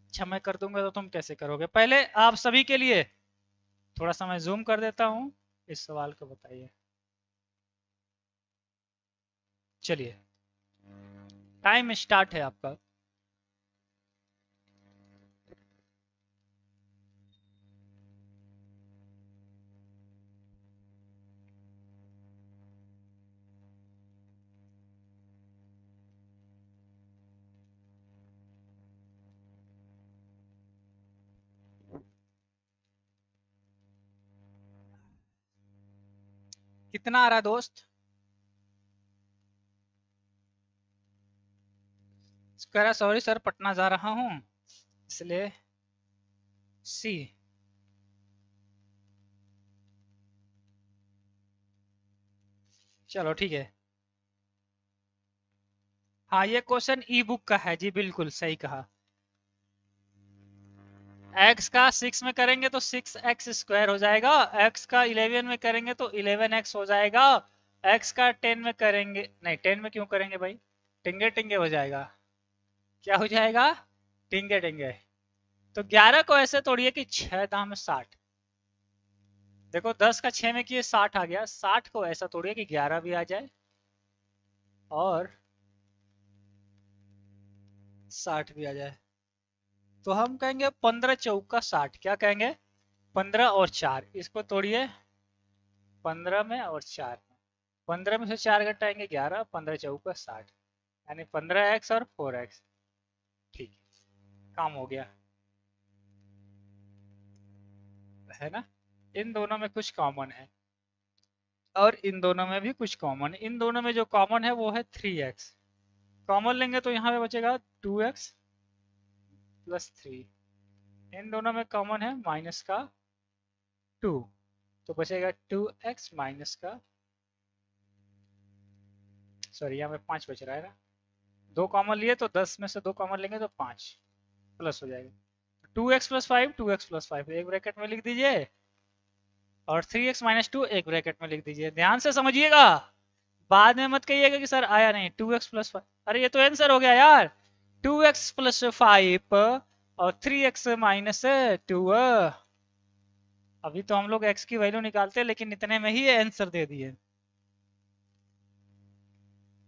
अच्छा मैं कर दूंगा तो तुम कैसे करोगे। पहले आप सभी के लिए थोड़ा सा मैं जूम कर देता हूं, इस सवाल को बताइए। चलिए टाइम स्टार्ट है आपका। कितना आ रहा है दोस्त। कह रहा सॉरी सर पटना जा रहा हूं इसलिए सी। चलो ठीक है। हाँ ये क्वेश्चन ई बुक का है जी, बिल्कुल सही कहा। x का 6 में करेंगे तो 6x स्क्वायर हो जाएगा, x का 11 में करेंगे तो 11x हो जाएगा, x का 10 में करेंगे, नहीं 10 में क्यों करेंगे भाई, टिंगे टिंगे हो जाएगा। क्या हो जाएगा टिंगे टिंगे। तो 11 को ऐसे तोड़िए कि 6 दाम 60। देखो 10 का 6 में किए 60 आ गया, 60 को ऐसा तोड़िए कि 11 भी आ जाए और 60 भी आ जाए। तो हम कहेंगे 15 चौका 60। क्या कहेंगे 15 और 4, इसको तोड़िए 15 में और 4 में। 15 में से 4 घटाएंगे 11, 15 चौका 60, यानी 15x और 4x। ठीक है, काम हो गया है ना। इन दोनों में कुछ कॉमन है और इन दोनों में भी कुछ कॉमन है। इन दोनों में जो कॉमन है वो है 3x। कॉमन लेंगे तो यहाँ पे बचेगा 2x प्लस 3। इन दोनों में कॉमन है माइनस का 2, तो बचेगा 2x माइनस का, सॉरी यहाँ पे 5 बच रहा है ना। 2 कॉमन लिए तो 10 में से 2 कॉमन लेंगे तो 5 प्लस हो जाएगा। 2x प्लस 5, 2x प्लस 5 एक ब्रैकेट में लिख दीजिए, और 3x माइनस 2 एक ब्रैकेट में लिख दीजिए। ध्यान से समझिएगा, बाद में मत कहिएगा कि सर आया नहीं। 2x प्लस 5, अरे ये तो आंसर हो गया यार, 2x प्लस 5 और 3x माइनस 2। अभी तो हम लोग x की वैल्यू निकालते हैं, लेकिन इतने में ही आंसर दे दिए।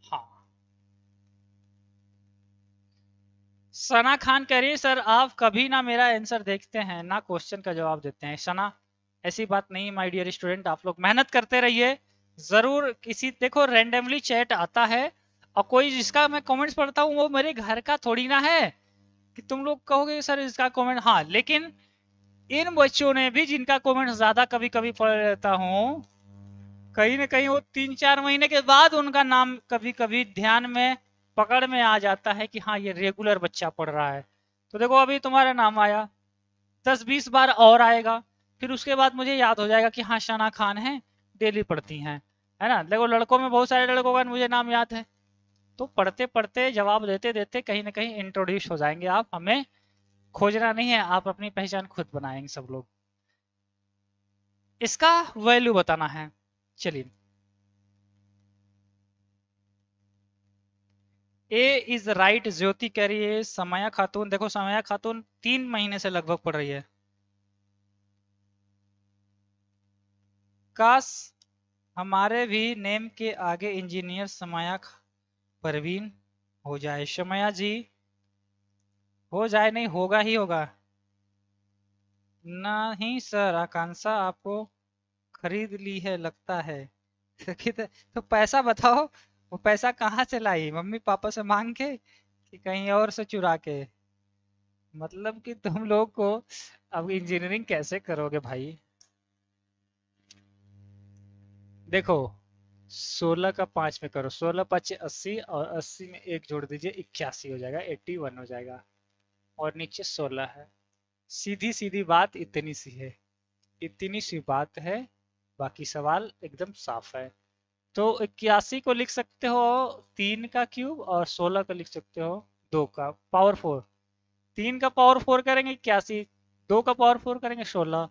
हाँ, सना खान कह रही है सर आप कभी ना मेरा आंसर देखते हैं ना क्वेश्चन का जवाब देते हैं। सना, ऐसी बात नहीं माय डियर स्टूडेंट, आप लोग मेहनत करते रहिए जरूर। किसी देखो रैंडमली चैट आता है, और कोई जिसका मैं कमेंट्स पढ़ता हूँ वो मेरे घर का थोड़ी ना है कि तुम लोग कहोगे सर इसका कमेंट। हाँ, लेकिन इन बच्चों ने भी जिनका कमेंट ज्यादा कभी कभी पढ़ लेता हूँ, कहीं ना कहीं वो 3-4 महीने के बाद उनका नाम कभी कभी ध्यान में पकड़ में आ जाता है कि हाँ ये रेगुलर बच्चा पढ़ रहा है। तो देखो अभी तुम्हारा नाम आया, 10-20 बार और आएगा, फिर उसके बाद मुझे याद हो जाएगा कि हाँ शना खान है, डेली पढ़ती हैं, है ना। देखो लड़कों में बहुत सारे लड़कों का मुझे नाम याद है। तो पढ़ते पढ़ते जवाब देते देते कहीं ना कहीं इंट्रोड्यूस हो जाएंगे आप। हमें खोजना नहीं है, आप अपनी पहचान खुद बनाएंगे सब लोग। इसका वैल्यू बताना है। चलिए, ए इज राइट। ज्योति कह रही है समया खातून। देखो समया खातून 3 महीने से लगभग पढ़ रही है। काश हमारे भी नेम के आगे इंजीनियर समया परवीन हो जाए। समया जी हो जाए, नहीं होगा ही होगा। नहीं सर, आकांक्षा आपको खरीद ली है लगता है। तो पैसा बताओ, वो पैसा कहाँ से लाई, मम्मी पापा से मांग के कि कहीं और से चुरा के? मतलब कि तुम लोग को अब इंजीनियरिंग कैसे करोगे भाई। देखो 16 का 5 में करो, 16×5 = 80, और 80 में एक जोड़ दीजिए 81 हो जाएगा, 81 हो जाएगा, और नीचे 16 है। सीधी सीधी बात इतनी सी है, इतनी सी बात है, बाकी सवाल एकदम साफ है। तो 81 को लिख सकते हो 3 का क्यूब, और 16 को लिख सकते हो 2 का पावर 4। 3 का पावर 4 करेंगे 81, 2 का पावर 4 करेंगे 16।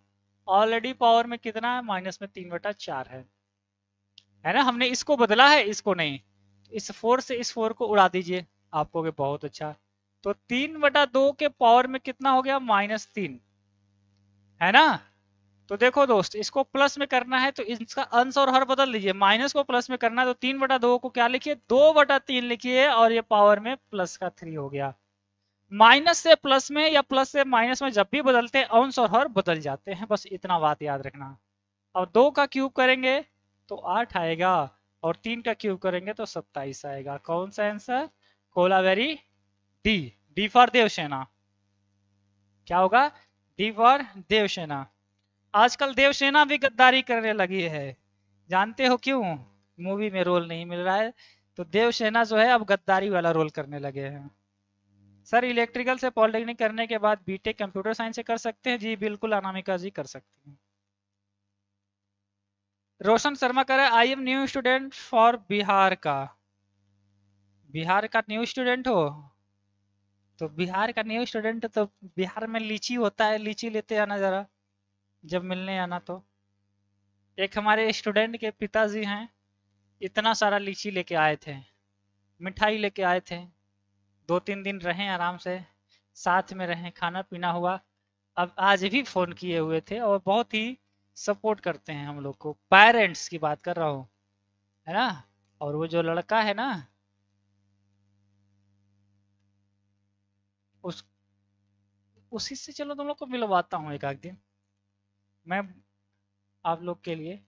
ऑलरेडी पावर में कितना है, माइनस में 3/4 है ना। हमने इसको बदला है, इसको नहीं। इस 4 से इस 4 को उड़ा दीजिए, आप कहोगे बहुत अच्छा। तो 3/2 के पावर में कितना हो गया, -3, है ना। तो देखो दोस्त, इसको प्लस में करना है तो इसका अंश और हर बदल लीजिए। माइनस को प्लस में करना है तो 3/2 को क्या लिखिए, 2/3 लिखिए, और ये पावर में प्लस का 3 हो गया। माइनस से प्लस में या प्लस से माइनस में जब भी बदलते हैं अंश और हर बदल जाते हैं, बस इतना बात याद रखना। अब 2 का क्यूब करेंगे तो 8 आएगा, और 3 का क्यूब करेंगे तो 27 आएगा। कौन सा answer, Kolaveri Di. D for Devsena. क्या होगा, डी फॉर देवसेना। आजकल देवसेना भी गद्दारी करने लगी है, जानते हो क्यों? मूवी में रोल नहीं मिल रहा है, तो देवसेना जो है अब गद्दारी वाला रोल करने लगे हैं। सर इलेक्ट्रिकल से पॉलिटेक्निक करने के बाद बीटेक कंप्यूटर साइंस से कर सकते हैं? जी बिल्कुल अनामिका जी, कर सकते हैं। रोशन शर्मा कह रहा है आई am new student for Bihar का। बिहार का न्यू स्टूडेंट हो? तो बिहार का न्यू स्टूडेंट तो बिहार में लीची होता है, लीची लेते आना जरा जब मिलने आना तो। एक हमारे स्टूडेंट के पिताजी हैं, इतना सारा लीची लेके आए थे, मिठाई लेके आए थे। 2-3 दिन रहे आराम से, साथ में रहे, खाना पीना हुआ। अब आज भी फोन किए हुए थे, और बहुत ही सपोर्ट करते हैं हम लोग को। पेरेंट्स की बात कर रहा हूँ, है ना। और वो जो लड़का है ना, उस उसी से चलो तुम लोग को मिलवाता हूँ एक आध दिन। मैं आप लोग के लिए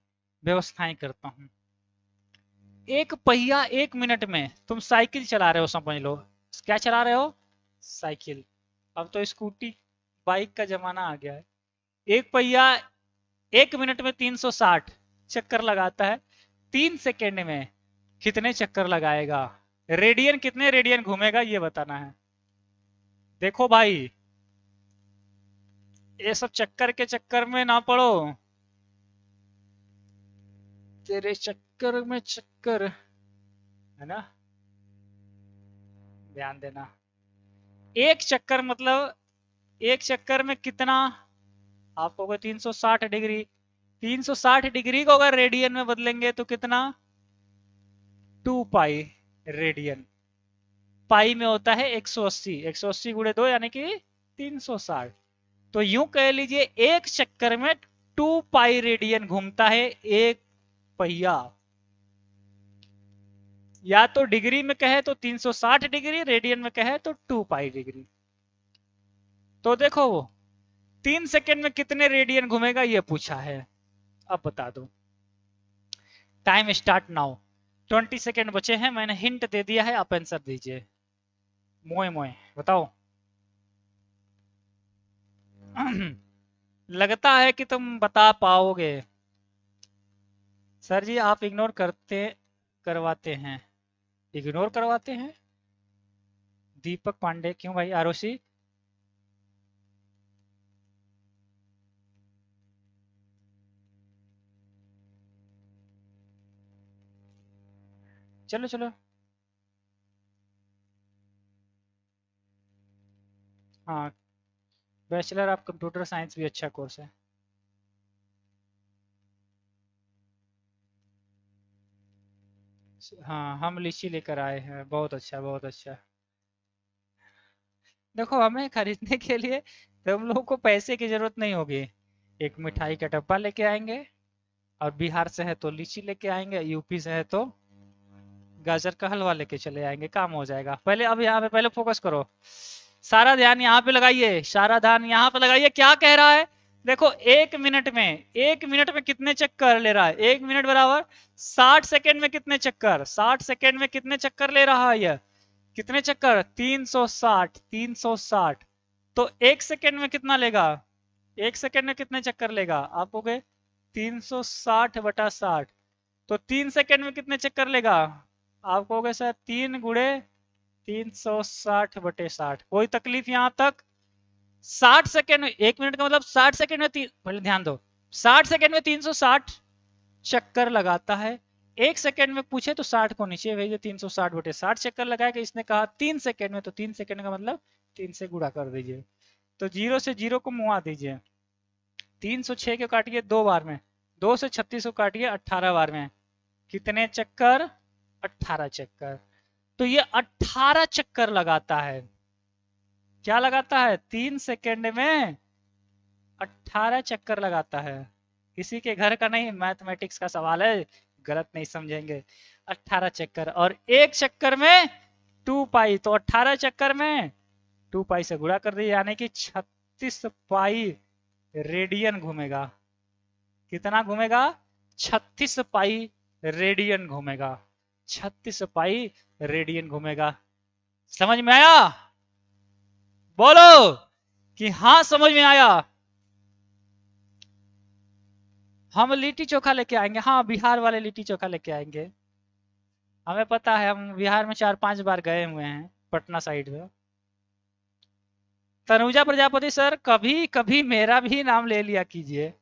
व्यवस्थाएं करता हूँ। एक पहिया 1 मिनट में तुम साइकिल चला रहे हो, समझ लो। क्या चला रहे हो, साइकिल। अब तो स्कूटी बाइक का जमाना आ गया है। एक पहिया 1 मिनट में 360 चक्कर लगाता है। 3 सेकेंड में कितने चक्कर लगाएगा, रेडियन कितने रेडियन घूमेगा, ये बताना है। देखो भाई, ये सब चक्कर के चक्कर में ना पड़ो, तेरे चक्कर में चक्कर, है ना। ध्यान देना, एक चक्कर मतलब एक चक्कर में कितना, आप कहोगे 360 डिग्री। 360 डिग्री को अगर रेडियन में बदलेंगे तो कितना, 2 पाई रेडियन। पाई में होता है 180, 180 गुणे 2 यानी कि 360। तो यूं कह लीजिए एक चक्कर में 2 पाई रेडियन घूमता है एक पहिया। या तो डिग्री में कहे तो 360 डिग्री, रेडियन में कहे तो 2 पाई डिग्री। तो देखो वो 3 सेकंड में कितने रेडियन घूमेगा ये पूछा है। अब बता दो। Time start now. 20 सेकंड बचे हैं, मैंने हिंट दे दिया है, आप आंसर दीजिए। मोए मोए बताओ। लगता है कि तुम बता पाओगे। सर जी आप इग्नोर करवाते हैं। इग्नोर करवाते हैं। दीपक पांडे क्यों भाई, आरोशी। चलो चलो। हाँ, बैचलर ऑफ कंप्यूटर साइंस भी अच्छा कोर्स है। हाँ हम लीची लेकर आए हैं, बहुत अच्छा बहुत अच्छा। देखो हमें खरीदने के लिए तुम लोगों को पैसे की जरूरत नहीं होगी। एक मिठाई का डब्बा लेके आएंगे, और बिहार से है तो लीची लेके आएंगे, यूपी से है तो गाजर का हलवा लेके चले आएंगे, काम हो जाएगा। पहले अब यहाँ पे पहले फोकस करो, सारा ध्यान यहाँ पे लगाइए, सारा ध्यान यहाँ पे लगाइए। क्या कह रहा है देखो, 1 मिनट में, 1 मिनट में कितने चक्कर ले रहा है, 1 मिनट बराबर 60 सेकेंड में कितने चक्कर, 60 सेकेंड में कितने चक्कर ले रहा है यह, कितने चक्कर, 360, 360। तो 1 सेकेंड में कितना लेगा, 1 सेकेंड में कितने चक्कर लेगा, आप हो गए 360/60। तो 3 सेकेंड में कितने चक्कर लेगा, आप कहोगे सर 3 × 360/60। कोई तकलीफ यहां तक। 60 सेकेंड में, 1 मिनट का मतलब 60 सेकेंड में पहले ध्यान दो, 60 सेकेंड में 360 चक्कर लगाता है। 1 सेकेंड में पूछे तो 60 को नीचे भेजे, 360/60 चक्कर लगाएगा। इसने कहा 3 सेकेंड में, तो 3 सेकेंड का मतलब 3 से गुणा कर दीजिए। तो 0 से 0 को मुआ दीजिए। 306 को काटिए 2 बार में, 2 से 36 को काटिए 18 बार में। कितने चक्कर, 18 चक्कर। तो ये 18 चक्कर लगाता है। क्या लगाता है, 3 सेकेंड में 18 चक्कर लगाता है। किसी के घर का नहीं, मैथमेटिक्स का सवाल है, गलत नहीं समझेंगे। 18 चक्कर, और एक चक्कर में 2 पाई, तो 18 चक्कर में 2 पाई से गुणा कर दिया, यानी कि 36 पाई रेडियन घूमेगा। कितना घूमेगा, 36 पाई रेडियन घूमेगा। 36 पाई रेडियन घूमेगा। समझ में आया, बोलो कि हाँ समझ में आया। हम लिट्टी चोखा लेके आएंगे, हाँ बिहार वाले लिट्टी चोखा लेके आएंगे। हमें पता है, हम बिहार में 4-5 बार गए हुए हैं, पटना साइड में। तनुजा प्रजापति सर, कभी कभी मेरा भी नाम ले लिया कीजिए।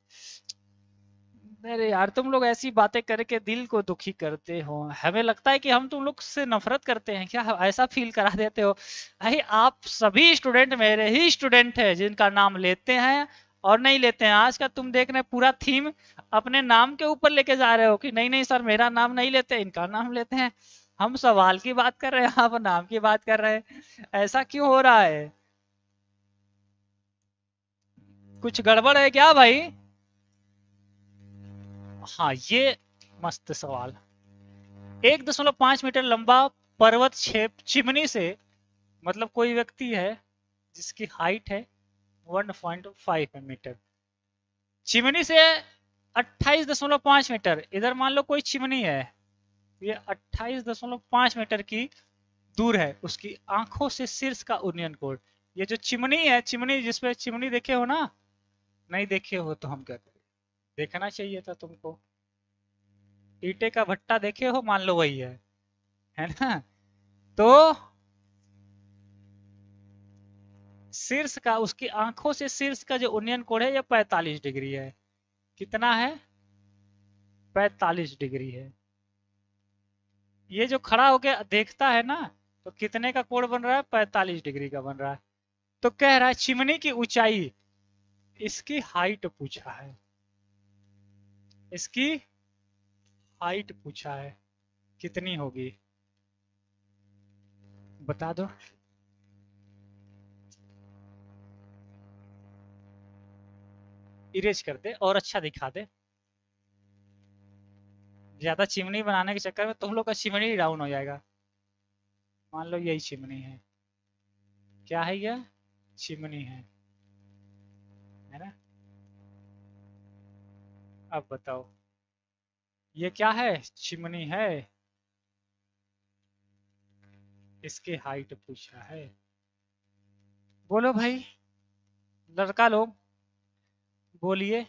अरे यार तुम लोग ऐसी बातें करके दिल को दुखी करते हो, हमें लगता है कि हम तुम लोग से नफरत करते हैं क्या, ऐसा फील करा देते हो। अरे आप सभी स्टूडेंट मेरे ही स्टूडेंट हैं, जिनका नाम लेते हैं और नहीं लेते हैं। आज का तुम देख रहे पूरा थीम अपने नाम के ऊपर लेके जा रहे हो कि नहीं नहीं सर मेरा नाम नहीं लेते, इनका नाम लेते हैं। हम सवाल की बात कर रहे हैं, आप नाम की बात कर रहे हैं, ऐसा क्यों हो रहा है, कुछ गड़बड़ है क्या भाई। हाँ ये मस्त सवाल। 1.5 मीटर लंबा पर्वत चिमनी से, मतलब कोई व्यक्ति है जिसकी हाइट है 1.5 मीटर, चिमनी से 28.5 मीटर, इधर मान लो कोई चिमनी है, ये 28.5 मीटर की दूर है, उसकी आंखों से शीर्ष का उन्नयन कोण। ये जो चिमनी है, चिमनी जिसपे चिमनी देखे हो ना, नहीं देखे हो तो हम क्या करें, देखना चाहिए था तुमको। ईटे का भट्टा देखे हो, मान लो वही है ना। तो शीर्ष का, उसकी आंखों से शीर्ष का जो उन्नयन कोण है, ये 45 डिग्री है। कितना है, 45 डिग्री है। ये जो खड़ा होके देखता है ना, तो कितने का कोण बन रहा है, 45 डिग्री का बन रहा है। तो कह रहा है चिमनी की ऊंचाई, इसकी हाइट पूछा है, इसकी हाइट पूछा है, कितनी होगी बता दो। इरेज कर दे और अच्छा दिखा दे, ज्यादा चिमनी बनाने के चक्कर में तुम लोग का चिमनी डाउन हो जाएगा। मान लो यही चिमनी है, क्या है यह, चिमनी है ना। अब बताओ ये क्या है, चिमनी है, इसकी हाइट पूछा है। बोलो भाई लड़का लोग, बोलिए।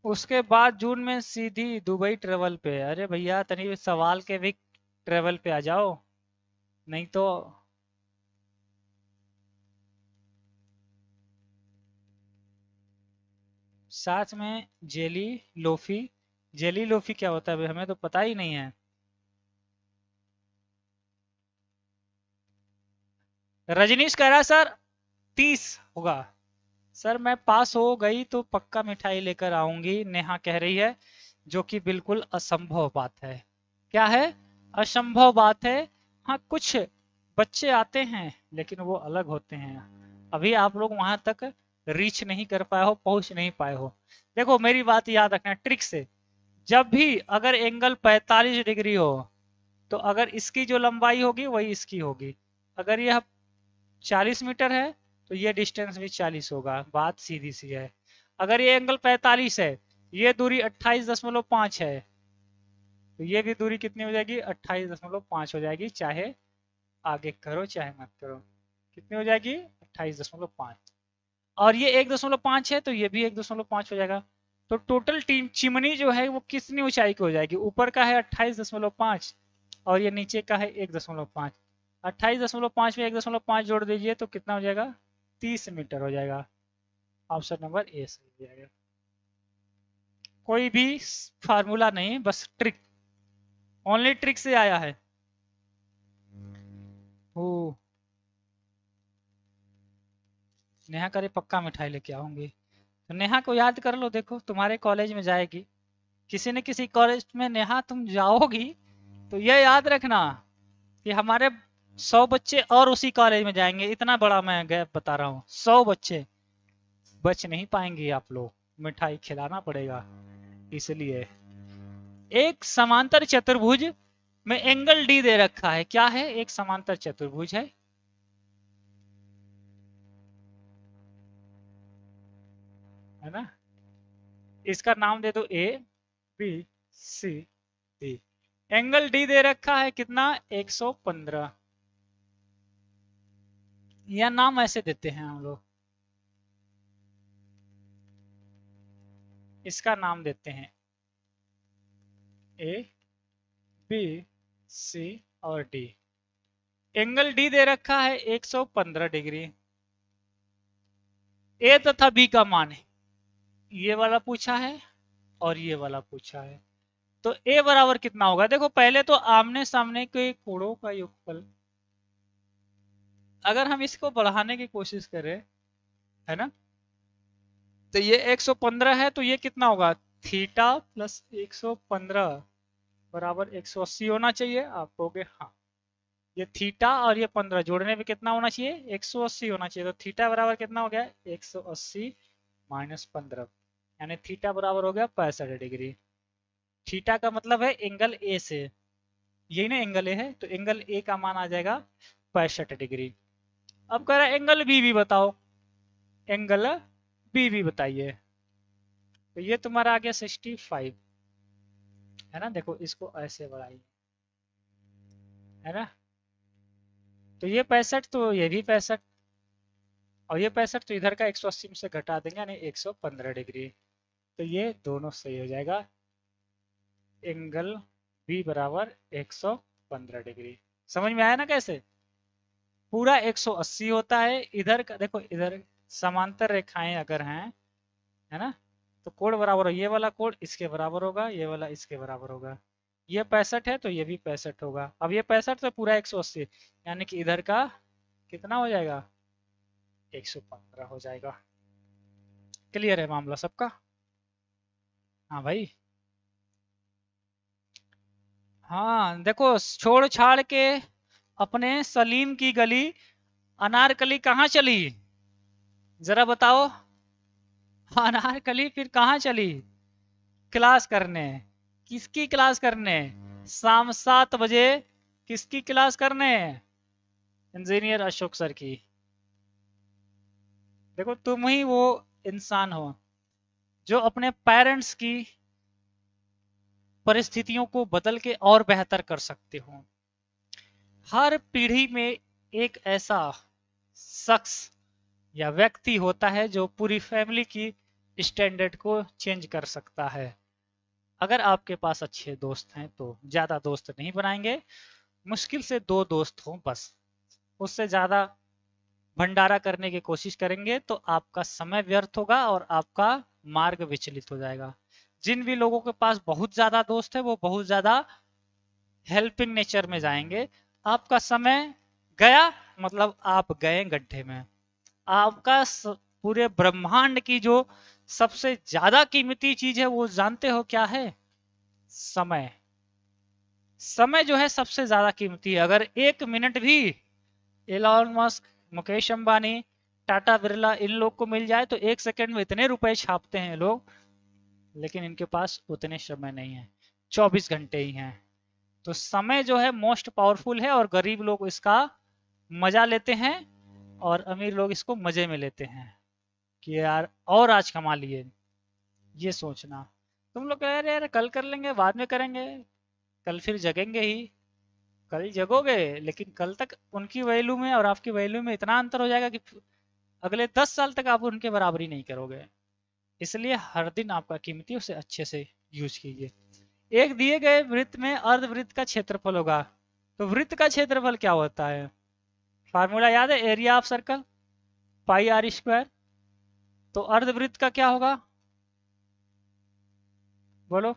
उसके बाद जून में सीधी दुबई ट्रेवल पे, अरे भैया तनी सवाल के भी ट्रेवल पे आ जाओ, नहीं तो। साथ में जेली लोफी, जेली लोफी क्या होता है भाई, हमें तो पता ही नहीं है। रजनीश कह रहा है सर 30 होगा। सर मैं पास हो गई तो पक्का मिठाई लेकर आऊंगी, नेहा कह रही है, जो कि बिल्कुल असंभव बात है। क्या है, असंभव बात है। हाँ कुछ बच्चे आते हैं लेकिन वो अलग होते हैं, अभी आप लोग वहां तक रीच नहीं कर पाए हो, पहुंच नहीं पाए हो। देखो मेरी बात याद रखना ट्रिक से, जब भी अगर एंगल 45 डिग्री हो, तो अगर इसकी जो लंबाई होगी वही इसकी होगी। अगर यह 40 मीटर है तो ये डिस्टेंस भी 40 होगा, बात सीधी सी है। अगर ये एंगल 45 है, ये दूरी 28.5 है, तो ये भी दूरी कितनी हो जाएगी, 28.5 हो जाएगी, चाहे आगे करो चाहे मत करो। कितनी हो जाएगी, 28.5। और ये 1.5 है तो ये भी 1.5 हो जाएगा। तो टोटल टीम चिमनी जो है वो कितनी ऊंचाई की हो जाएगी, ऊपर का है 28.5 और ये नीचे का है 1.5। 28.5 में 1.5 जोड़ दीजिए तो कितना हो जाएगा, 30 मीटर हो जाएगा। ऑप्शन नंबर ए सही हो जाएगा। कोई भी फार्मूला नहीं, बस ट्रिक, ओनली ट्रिक से आया है। ओ नेहा करे पक्का मिठाई लेके आऊंगी, तो नेहा को याद कर लो, देखो तुम्हारे कॉलेज में जाएगी, किसी न किसी कॉलेज में नेहा तुम जाओगी, तो ये याद रखना कि हमारे 100 बच्चे और उसी कॉलेज में जाएंगे, इतना बड़ा मैं गैप बता रहा हूँ, 100 बच्चे बच नहीं पाएंगे, आप लोग मिठाई खिलाना पड़ेगा। इसलिए एक समांतर चतुर्भुज में एंगल डी दे रखा है, क्या है, एक समांतर चतुर्भुज है ना। इसका नाम दे दो A B C D. Angle D दे रखा है कितना, 115, या नाम ऐसे देते हैं हम लोग, इसका नाम देते हैं ए बी सी और डी। एंगल डी दे रखा है 115 डिग्री। ए तथा बी का मान है, ये वाला पूछा है और ये वाला पूछा है, तो ए बराबर कितना होगा। देखो पहले तो आमने सामने के कोणों का योगफल, अगर हम इसको बढ़ाने की कोशिश करें, है ना, तो ये 115 है तो ये कितना होगा, थीटा प्लस 115 बराबर 180 होना चाहिए। आप कहोगे हाँ, ये थीटा और ये 15 जोड़ने में कितना होना चाहिए, 180 होना चाहिए, तो थीटा बराबर कितना हो गया, 180 माइनस 15, यानी थीटा बराबर हो गया 65 डिग्री। थीटा का मतलब है एंगल ए से, यही ना एंगल ए है, तो एंगल ए का मान आ जाएगा 65 डिग्री। अब कह रहा है एंगल बी भी बताओ, एंगल बी भी बताइए, तो ये तुम्हारा आ गया 65, है ना। देखो इसको ऐसे बढ़ाइए, है ना, तो ये 65 तो ये भी 65, और ये 65 तो इधर का 180 में से घटा देंगे, यानी 115 डिग्री, तो ये दोनों सही हो जाएगा। एंगल बी बराबर 115 डिग्री। समझ में आया ना कैसे, पूरा 180 होता है, इधर का देखो, इधर समांतर रेखाएं अगर हैं, है ना, तो कोण बराबर हो, ये वाला कोण इसके बराबर होगा, ये वाला इसके बराबर होगा। ये 65 है तो ये भी 65 होगा। अब ये 65 तो पूरा 180, यानी कि इधर का कितना हो जाएगा? 115 हो जाएगा। क्लियर है मामला सबका? हाँ भाई। हाँ देखो, छोड़ छाड़ के अपने सलीम की गली अनारकली कहाँ चली? जरा बताओ। अनारकली फिर कहाँ चली? क्लास करने। किसकी क्लास करने? शाम 7 बजे। किसकी क्लास करने? इंजीनियर अशोक सर की। देखो, तुम ही वो इंसान हो जो अपने पेरेंट्स की परिस्थितियों को बदल के और बेहतर कर सकते हो। हर पीढ़ी में एक ऐसा शख्स या व्यक्ति होता है जो पूरी फैमिली की स्टैंडर्ड को चेंज कर सकता है। अगर आपके पास अच्छे दोस्त हैं तो ज्यादा दोस्त नहीं बनाएंगे, मुश्किल से 2 दोस्त हों बस। उससे ज्यादा भंडारा करने की कोशिश करेंगे तो आपका समय व्यर्थ होगा और आपका मार्ग विचलित हो जाएगा। जिन भी लोगों के पास बहुत ज्यादा दोस्त है वो बहुत ज्यादा हेल्पिंग नेचर में जाएंगे। आपका समय गया मतलब आप गए गड्ढे में। आपका पूरे ब्रह्मांड की जो सबसे ज्यादा कीमती चीज है वो जानते हो क्या है? समय। समय जो है सबसे ज्यादा कीमती है। अगर 1 मिनट भी एलॉन मस्क, मुकेश अंबानी, टाटा बिरला इन लोग को मिल जाए तो 1 सेकंड में इतने रुपए छापते हैं लोग, लेकिन इनके पास उतने समय नहीं है। 24 घंटे ही हैं। तो समय जो है मोस्ट पावरफुल है और गरीब लोग इसका मजा लेते हैं और अमीर लोग इसको मजे में लेते हैं कि यार और आज कमा लिए। ये सोचना। तुम लोग कह रहे यार कल कर लेंगे, बाद में करेंगे। कल फिर जगेंगे ही। कल जगोगे लेकिन कल तक उनकी वैल्यू में और आपकी वैल्यू में इतना अंतर हो जाएगा कि अगले 10 साल तक आप उनके बराबरी नहीं करोगे। इसलिए हर दिन आपका कीमती उसे अच्छे से यूज कीजिए। एक दिए गए वृत्त में अर्धवृत्त का क्षेत्रफल होगा। तो वृत्त का क्षेत्रफल क्या होता है? फार्मूला याद है? Area of circle pi r square. तो अर्धवृत्त का क्या होगा? बोलो।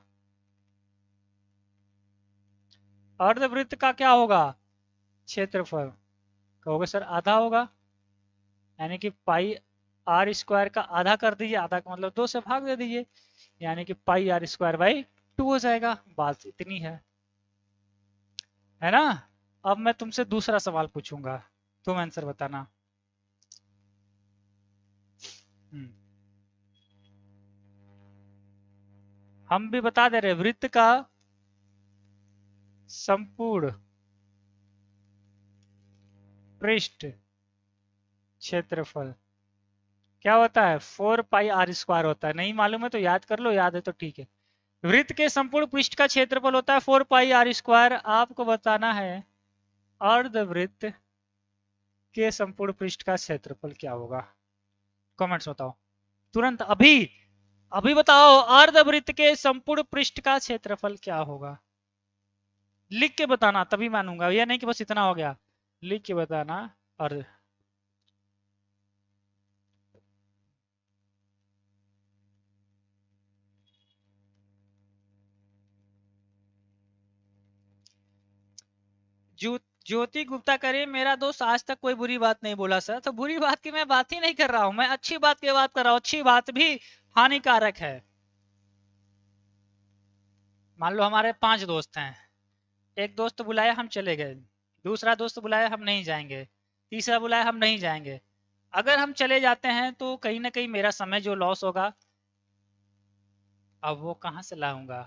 अर्धवृत्त का क्या होगा क्षेत्रफल? कहोगे सर आधा होगा। यानी कि पाई आर स्क्वायर का आधा कर दीजिए, आधा का मतलब 2 से भाग दे दीजिए, यानी कि पाई आर स्क्वायर बाई 2 हो जाएगा। बात इतनी है ना? अब मैं तुमसे दूसरा सवाल पूछूंगा, तुम आंसर बताना। हम्म, हम भी बता दे रहे वृत्त का संपूर्ण पृष्ठ क्षेत्रफल क्या होता है? 4 पाई आर स्क्वायर होता है। नहीं मालूम है तो याद कर लो, याद है तो ठीक है। वृत्त के संपूर्ण पृष्ठ का क्षेत्रफल होता है 4 पाई आर स्क्वायर। आपको बताना है अर्धवृत्त के संपूर्ण पृष्ठ का क्षेत्रफल क्या होगा। कमेंट्स बताओ तुरंत, अभी अभी बताओ। अर्धवृत्त के संपूर्ण पृष्ठ का क्षेत्रफल क्या होगा? लिख के बताना तभी मानूंगा, यह नहीं कि बस इतना हो गया। लिख के बताना। और ज्योति गुप्ता करे मेरा दोस्त आज तक कोई बुरी बात नहीं बोला सर। तो बुरी बात की मैं बात ही नहीं कर रहा हूं, मैं अच्छी बात की बात कर रहा हूं। अच्छी बात भी हानिकारक है। मान लो हमारे 5 दोस्त हैं। एक दोस्त बुलाया हम चले गए, दूसरा दोस्त बुलाया हम नहीं जाएंगे, तीसरा बुलाया हम नहीं जाएंगे। अगर हम चले जाते हैं तो कहीं ना कहीं मेरा समय जो लॉस होगा अब वो कहाँ से लाऊंगा?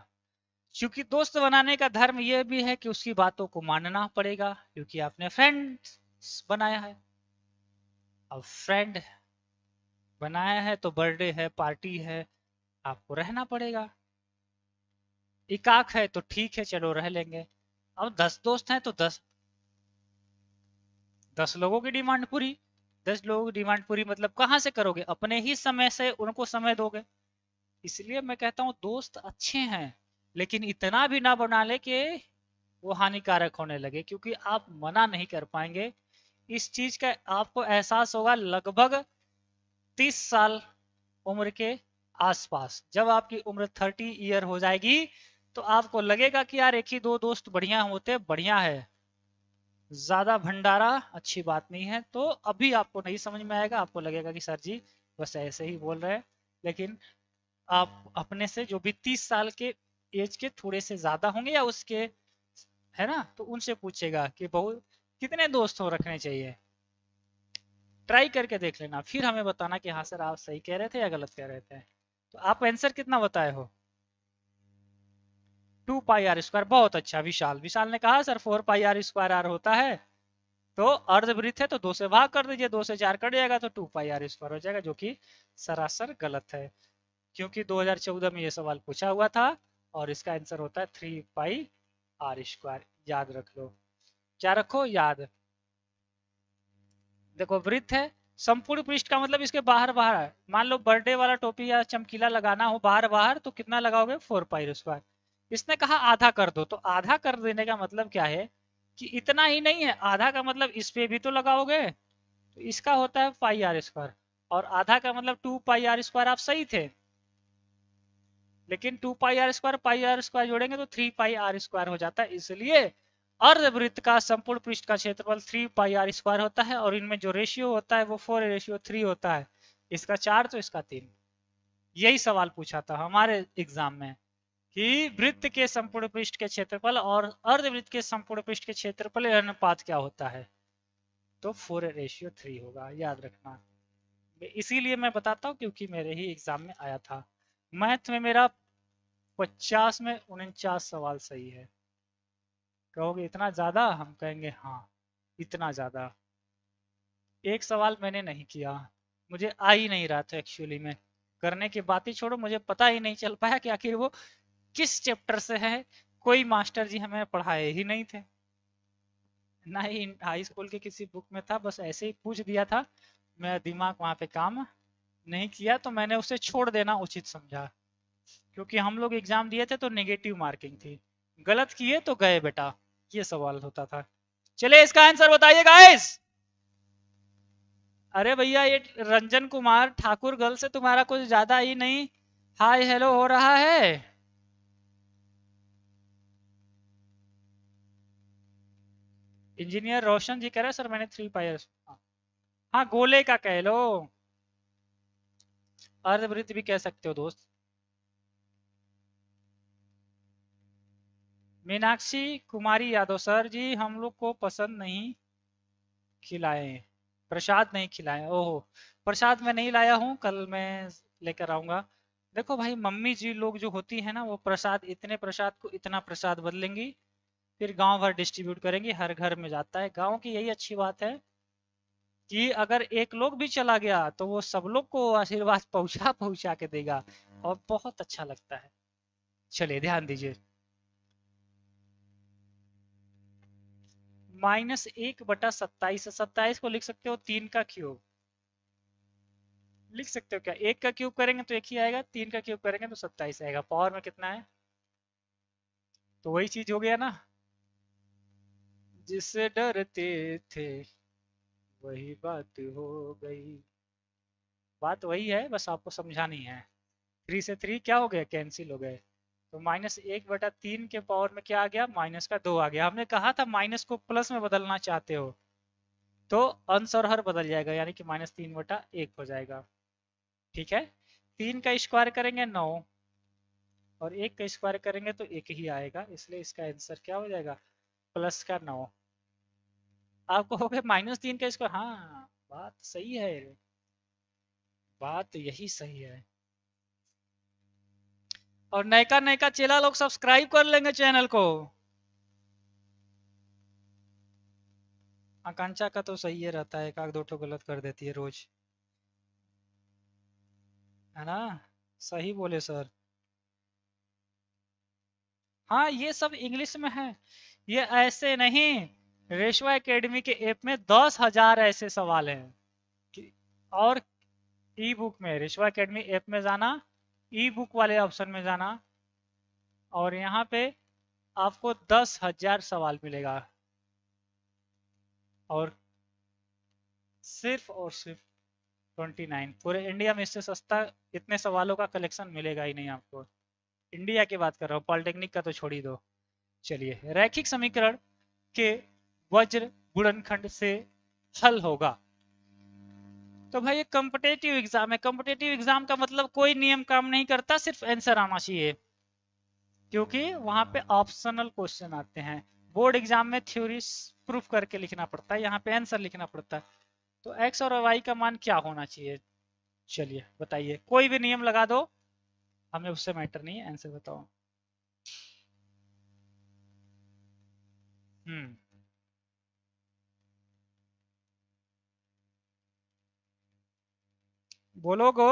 क्योंकि दोस्त बनाने का धर्म यह भी है कि उसकी बातों को मानना पड़ेगा, क्योंकि आपने फ्रेंड बनाया है। अब फ्रेंड बनाया है तो बर्थडे है, पार्टी है, आपको रहना पड़ेगा। इकाक है तो ठीक है चलो रह लेंगे। अब 10 दोस्त हैं तो 10 लोगों की डिमांड पूरी। 10 लोगों की डिमांड पूरी मतलब कहाँ से करोगे? अपने ही समय से उनको समय दोगे। इसलिए मैं कहता हूँ दोस्त अच्छे हैं, लेकिन इतना भी ना बना ले कि वो हानिकारक होने लगे, क्योंकि आप मना नहीं कर पाएंगे। इस चीज का आपको एहसास होगा लगभग 30 साल उम्र के आसपास। जब आपकी उम्र 30 ईयर हो जाएगी तो आपको लगेगा कि यार एक ही 2 दोस्त बढ़िया होते, बढ़िया है। ज्यादा भंडारा अच्छी बात नहीं है। तो अभी आपको नहीं समझ में आएगा, आपको लगेगा कि सर जी बस ऐसे ही बोल रहे हैं। लेकिन आप अपने से जो भी 30 साल के एज के थोड़े से ज्यादा होंगे या उसके, है ना, तो उनसे पूछेगा कि बहू कितने दोस्त हो रखने चाहिए। ट्राई करके देख लेना, फिर हमें बताना कि हाँ सर आप सही कह रहे थे या गलत कह रहे थे। तो आप आंसर कितना बताए हो? 2 पाई r स्क्वायर। बहुत अच्छा। विशाल, विशाल ने कहा sir 4 pi r square r होता है। तो अर्धवृत्त है तो 2 से भाग कर दीजिए, 2 से 4 कट जाएगा तो 2 पाई r स्क्वायर हो जाएगा, जो कि सरासर गलत है, क्योंकि 2014 में ये सवाल पूछा हुआ था और इसका आंसर होता है 3 पाई r स्क्वायर। याद रख लो। क्या रखो? याद। देखो वृत्त है, संपूर्ण पृष्ठ का मतलब इसके बाहर बाहर है। मान लो बर्थडे वाला टोपी या चमकीला लगाना हो बाहर बाहर, तो कितना लगाओगे? 4 पाई r स्क्वायर। इसने कहा आधा कर दो, तो आधा कर देने का मतलब क्या है कि इतना ही नहीं है, आधा का मतलब इस पे भी तो लगाओगे, तो इसका होता है पाई r स्क्वायर। और आधा का मतलब 2 पाई r स्क्वायर। आप सही थे, लेकिन 2 पाई r स्क्वायर जोड़ेंगे तो 3 पाई r स्क्वायर हो जाता है। इसलिए अर्धवृत्त का संपूर्ण पृष्ठ का क्षेत्रफल 3 पाई r स्क्वायर होता है, और इनमें जो रेशियो होता है वो 4:3 होता है। इसका 4 तो इसका 3। यही सवाल पूछा था हमारे एग्जाम में कि वृत्त के संपूर्ण पृष्ठ के क्षेत्रफल और अर्धवृत्त के संपूर्ण पृष्ठ के क्षेत्रफल अनुपात क्या होता है, तो 4:3 होगा। याद रखना। इसीलिए मैं बताता हूँ क्योंकि मेरे ही एग्जाम में आया था। मैथ में मेरा 50 में 49 सवाल सही है। कहोगे इतना ज्यादा? हम कहेंगे हाँ इतना ज्यादा। एक सवाल मैंने नहीं किया, मुझे आ ही नहीं रहा था एक्चुअली में। करने की बात ही छोड़ो, मुझे पता ही नहीं चल पाया कि आखिर वो किस चैप्टर से है। कोई मास्टर जी हमें पढ़ाए ही नहीं थे, ना ही हाई स्कूल के किसी बुक में था, बस ऐसे ही पूछ दिया था। मेरा दिमाग वहां पे काम नहीं किया, तो मैंने उसे छोड़ देना उचित समझा। क्योंकि हम लोग एग्जाम दिए थे तो नेगेटिव मार्किंग थी, गलत किए तो गए बेटा, ये सवाल होता था। चलिए इसका आंसर बताइए गाइस। अरे भैया ये रंजन कुमार ठाकुर गर्ल से तुम्हारा कुछ ज्यादा ही नहीं हाय हेलो हो रहा है। इंजीनियर रोशन जी कह रहे हैं सर मैंने 3 पाई। हाँ गोले का कह लो, अर्धवृत्त भी कह सकते हो दोस्त। मीनाक्षी कुमारी यादव सर जी हम लोग को पसंद नहीं खिलाए, प्रसाद नहीं खिलाए। ओहो, प्रसाद मैं नहीं लाया हूँ, कल मैं लेकर आऊंगा। देखो भाई मम्मी जी लोग जो होती है ना, वो प्रसाद, इतने प्रसाद को इतना प्रसाद बदलेंगी, फिर गांव भर डिस्ट्रीब्यूट करेंगी, हर घर में जाता है। गांव की यही अच्छी बात है कि अगर एक लोग भी चला गया तो वो सब लोग को आशीर्वाद पहुंचा पहुंचा के देगा, और बहुत अच्छा लगता है। चलिए ध्यान दीजिए। -1/27, 27 को लिख सकते हो 3 का क्यूब। लिख सकते हो क्या? 1 का क्यूब करेंगे तो 1 ही आएगा, 3 का क्यूब करेंगे तो 27 आएगा। पावर में कितना है? तो वही चीज हो गया ना, जिससे डरते थे वही बात हो गई। बात वही है, बस आपको समझानी है। 3 से 3 क्या हो गया? कैंसिल हो गए। तो -1/3 के पावर में क्या आ गया? -2 आ गया। हमने कहा था माइनस को प्लस में बदलना चाहते हो तो अंश और हर बदल जाएगा, यानी कि -3/1 हो जाएगा। ठीक है। 3 का स्क्वायर करेंगे 9, और 1 का स्क्वायर करेंगे तो 1 ही आएगा, इसलिए इसका आंसर क्या हो जाएगा? +9। आप कहोगे -3 का स्क्वायर, हाँ बात सही है, बात यही सही है। और नयका नयका चेला लोग सब्सक्राइब कर लेंगे चैनल को। आकांक्षा का तो सही है रहता है, एक आध दो ठो गलत कर देती है रोज, है ना? सही बोले सर। हाँ ये सब इंग्लिश में है, ये ऐसे नहीं। रेशवा एकेडमी के ऐप में 10,000 ऐसे सवाल हैं और ई बुक में, रेशवा एकेडमी ऐप में जाना, ई बुक वाले ऑप्शन में जाना, और यहाँ पे आपको 10,000 सवाल मिलेगा, और सिर्फ 29। पूरे इंडिया में इससे सस्ता इतने सवालों का कलेक्शन मिलेगा ही नहीं आपको। इंडिया की बात कर रहा हूँ, पॉलिटेक्निक का तो छोड़ ही दो। चलिए, रैखिक समीकरण के वज्र गुणनखंड से हल होगा। तो भाई ये कॉम्पिटेटिव एग्जाम है, कॉम्पिटेटिव एग्जाम का मतलब कोई नियम काम नहीं करता, सिर्फ आंसर आना चाहिए, क्योंकि वहां पे ऑप्शनल क्वेश्चन आते हैं। बोर्ड एग्जाम में थ्योरी प्रूफ करके लिखना पड़ता है, यहाँ पे आंसर लिखना पड़ता है। तो एक्स और वाई का मान क्या होना चाहिए, चलिए बताइए, कोई भी नियम लगा दो, हमें उससे मैटर नहीं है, आंसर बताओ। हम्म, बोलो गो।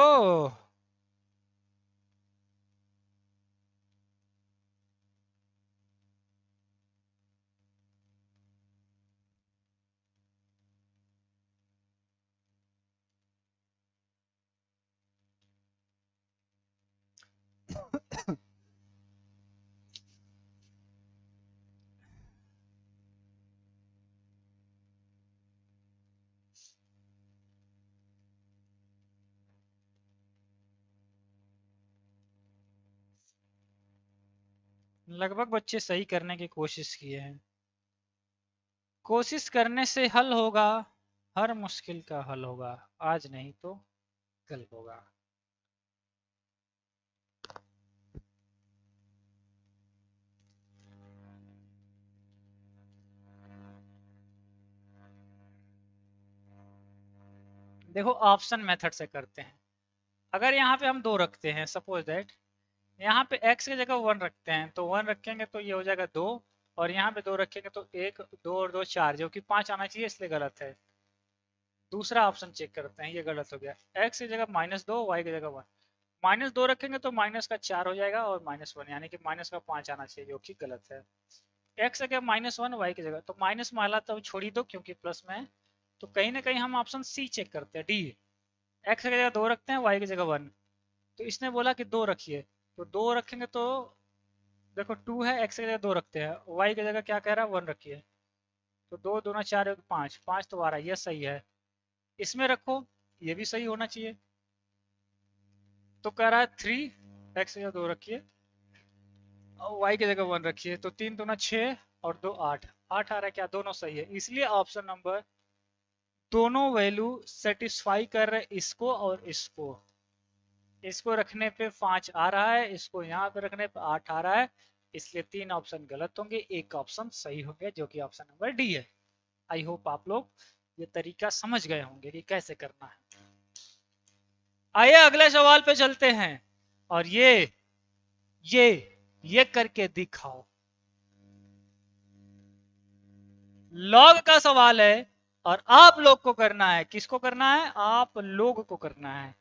लगभग बच्चे सही करने की कोशिश किए हैं। कोशिश करने से हल होगा, हर मुश्किल का हल होगा, आज नहीं तो कल होगा। देखो ऑप्शन मेथड से करते हैं। अगर यहाँ पे हम 2 रखते हैं, सपोज दैट यहाँ पे x की जगह 1 रखते हैं, तो 1 रखेंगे तो ये हो जाएगा 2, और यहाँ पे 2 रखेंगे तो 1, 2 और 2 4, जो कि 5 आना चाहिए, इसलिए गलत है। दूसरा ऑप्शन चेक करते हैं, ये गलत हो गया। x की जगह -2, y की जगह 1, -2 रखेंगे तो माइनस का 4 हो जाएगा, और -1 यानी कि माइनस का 5 आना चाहिए, जो कि गलत है। x की जगह -1, y की जगह, तो माइनस वाला तो छोड़ ही दो क्योंकि प्लस में है। तो कहीं ना कहीं हम ऑप्शन सी चेक करते हैं, डी। x की जगह 2 रखते हैं, y की जगह 1। तो इसने बोला कि 2 रखिए, तो 2 रखेंगे तो देखो 2 है, x की जगह 2 रखते हैं, y की जगह क्या कह रहा है, 1 रखिए। तो 2 दूना 4, 5, 5 तो आ रहा है, ये सही है। इसमें रखो, ये भी सही होना चाहिए। तो कह रहा है 3, x की जगह 2 रखिए और y की जगह 1 रखिए, तो 3 दूना 6 और 2 8, 8 आ रहा है, क्या दोनों सही है, इसलिए ऑप्शन नंबर दोनों वैल्यू सेटिस्फाई कर रहे इसको और इसको। इसको रखने पे 5 आ रहा है, इसको यहाँ पे रखने पे 8 आ रहा है, इसलिए 3 ऑप्शन गलत होंगे, एक ऑप्शन सही होंगे, जो कि ऑप्शन नंबर डी है। आई होप आप लोग ये तरीका समझ गए होंगे कि कैसे करना है। आइए अगले सवाल पे चलते हैं, और ये ये करके दिखाओ। लॉग का सवाल है, और आप लोग को करना है, किसको करना है, आप लोग को करना है,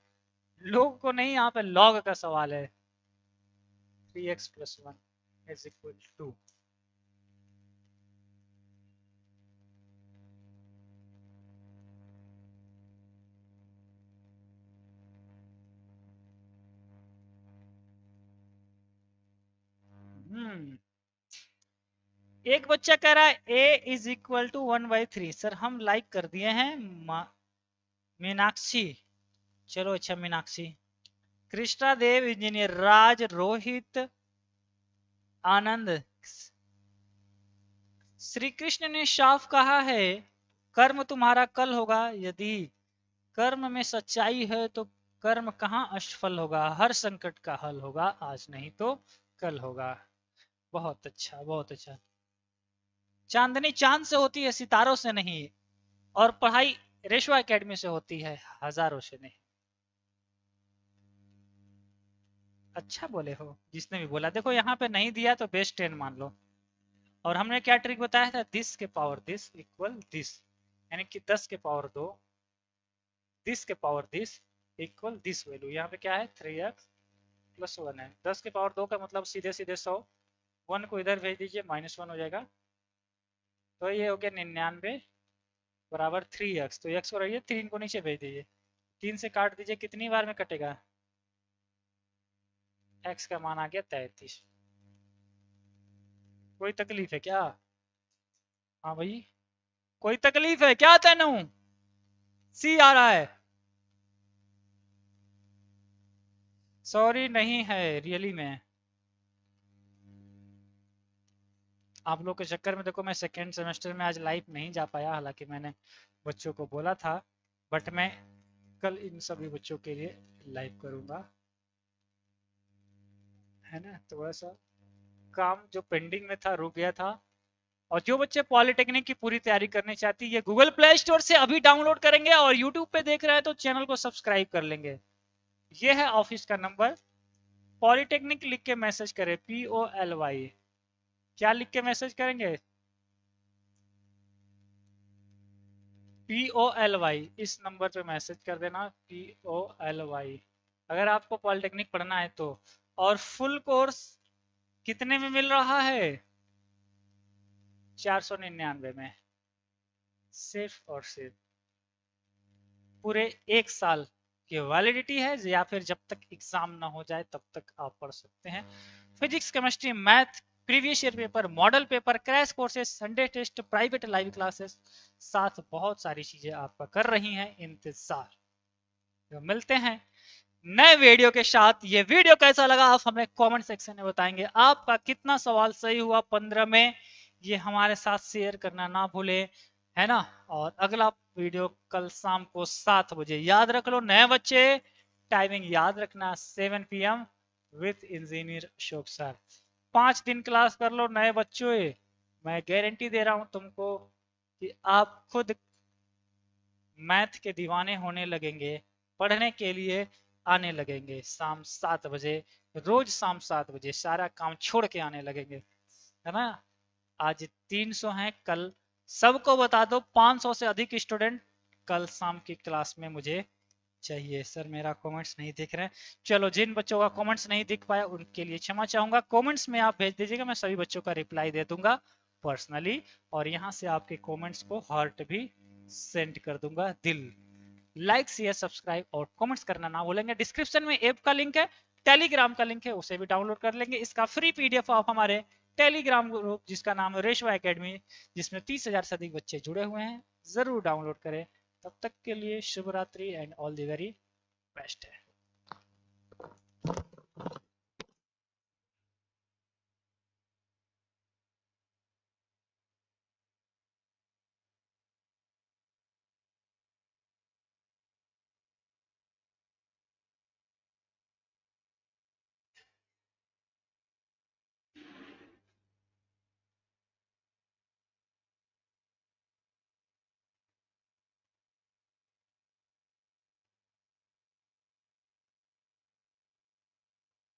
लोग को नहीं, यहाँ पे लॉग का सवाल है। 3x + 1 = 2। एक बच्चा कह रहा है a = 1/3। सर हम लाइक कर दिए हैं, मीनाक्षी, चलो अच्छा मीनाक्षी, कृष्णा देव, इंजीनियर राज, रोहित, आनंद। श्री कृष्ण ने साफ कहा है, कर्म तुम्हारा कल होगा, यदि कर्म में सच्चाई है तो कर्म कहाँ असफल होगा, हर संकट का हल होगा, आज नहीं तो कल होगा। बहुत अच्छा, बहुत अच्छा। चांदनी चांद से होती है, सितारों से नहीं। और पढ़ाई रेशवा एकेडमी से होती है, हजारों से नहीं। अच्छा बोले हो, जिसने भी बोला। देखो यहाँ पे नहीं दिया तो बेस 10 मान लो। और हमने क्या ट्रिक बताया था, दिस के पावर दिस इक्वल दिस, यानी कि 10 के पावर 2, दिस के power this equal this value. यहाँ पे क्या है, 3x + 1 है, 10 के पावर 2 का मतलब सीधे सीधे 100, 1 को इधर भेज दीजिए, -1 हो जाएगा, तो ये हो गया 99 बराबर 3x। तो x को रहिए, 3 को नीचे भेज दीजिए, 3 से काट दीजिए, कितनी बार में कटेगा, x का मान आ गया 33। कोई तकलीफ है क्या, हाँ भाई, कोई तकलीफ है क्या तेनू, सी आ रहा है। सॉरी नहीं है रियली में, आप लोग के चक्कर में देखो मैं सेकेंड सेमेस्टर में आज लाइव नहीं जा पाया, हालांकि मैंने बच्चों को बोला था, बट मैं कल इन सभी बच्चों के लिए लाइव करूंगा, है ना। थोड़ा सा काम जो पेंडिंग में था रुक गया था। और जो बच्चे पॉलिटेक्निक की पूरी तैयारी करनी चाहती है, ये गूगल प्ले स्टोर से अभी डाउनलोड करेंगे, और यूट्यूब पे देख रहे हैं तो चैनल को सब्सक्राइब कर लेंगे। ये है ऑफिस का नंबर, पॉलिटेक्निक लिख के मैसेज करें, POLY। क्या लिख के मैसेज करेंगे? POLY, इस नंबर पे मैसेज कर देना, POLY, अगर आपको पॉलिटेक्निक पढ़ना है तो। और फुल कोर्स कितने में मिल रहा है? 499 में, सिर्फ और सिर्फ। पूरे 1 साल की वैलिडिटी है, या फिर जब तक एग्जाम ना हो जाए तब तक आप पढ़ सकते हैं। Physics, chemistry, math, previous year paper, model paper, crash courses, Sunday test, private live classes, साथ बहुत सारी चीजें आपका कर रही हैं इंतजार। तो मिलते हैं नए वीडियो के साथ। ये वीडियो कैसा लगा आप हमें कमेंट सेक्शन में बताएंगे। आपका कितना सवाल सही हुआ 15 में, ये हमारे साथ शेयर करना ना भूले, है ना। और अगला वीडियो कल शाम को 7 बजे, याद रख लो नए बच्चे, टाइमिंग याद रखना 7 PM with engineer Ashok sir. 5 दिन क्लास कर लो नए बच्चों, मैं गारंटी दे रहा हूं तुमको कि आप खुद मैथ के दीवाने होने लगेंगे, पढ़ने के लिए आने लगेंगे। शाम 7 बजे, रोज शाम 7 बजे सारा काम छोड़ के आने लगेंगे, है ना। आज 300 हैं, कल सबको बता दो 500 से अधिक स्टूडेंट कल शाम की क्लास में मुझे चाहिए। सर मेरा कमेंट्स नहीं दिख रहे हैं, चलो जिन बच्चों का कमेंट्स नहीं दिख पाया उनके लिए क्षमा चाहूंगा। कमेंट्स में आप भेज दीजिएगा, मैं सभी बच्चों का रिप्लाई दे दूंगा पर्सनली, और यहाँ से आपके कमेंट्स को हार्ट भी सेंड कर दूंगा, दिल। लाइक, शेयर, सब्सक्राइब और कमेंट्स करना ना भूलेंगे। डिस्क्रिप्शन में ऐप का लिंक है, टेलीग्राम का लिंक है, उसे भी डाउनलोड कर लेंगे। इसका फ्री PDF आप हमारे टेलीग्राम ग्रुप जिसका नाम है रेशवा एकेडमी, जिसमें 30,000 से अधिक बच्चे जुड़े हुए हैं, जरूर डाउनलोड करें। तब तक के लिए शुभ रात्रि and all the very best है।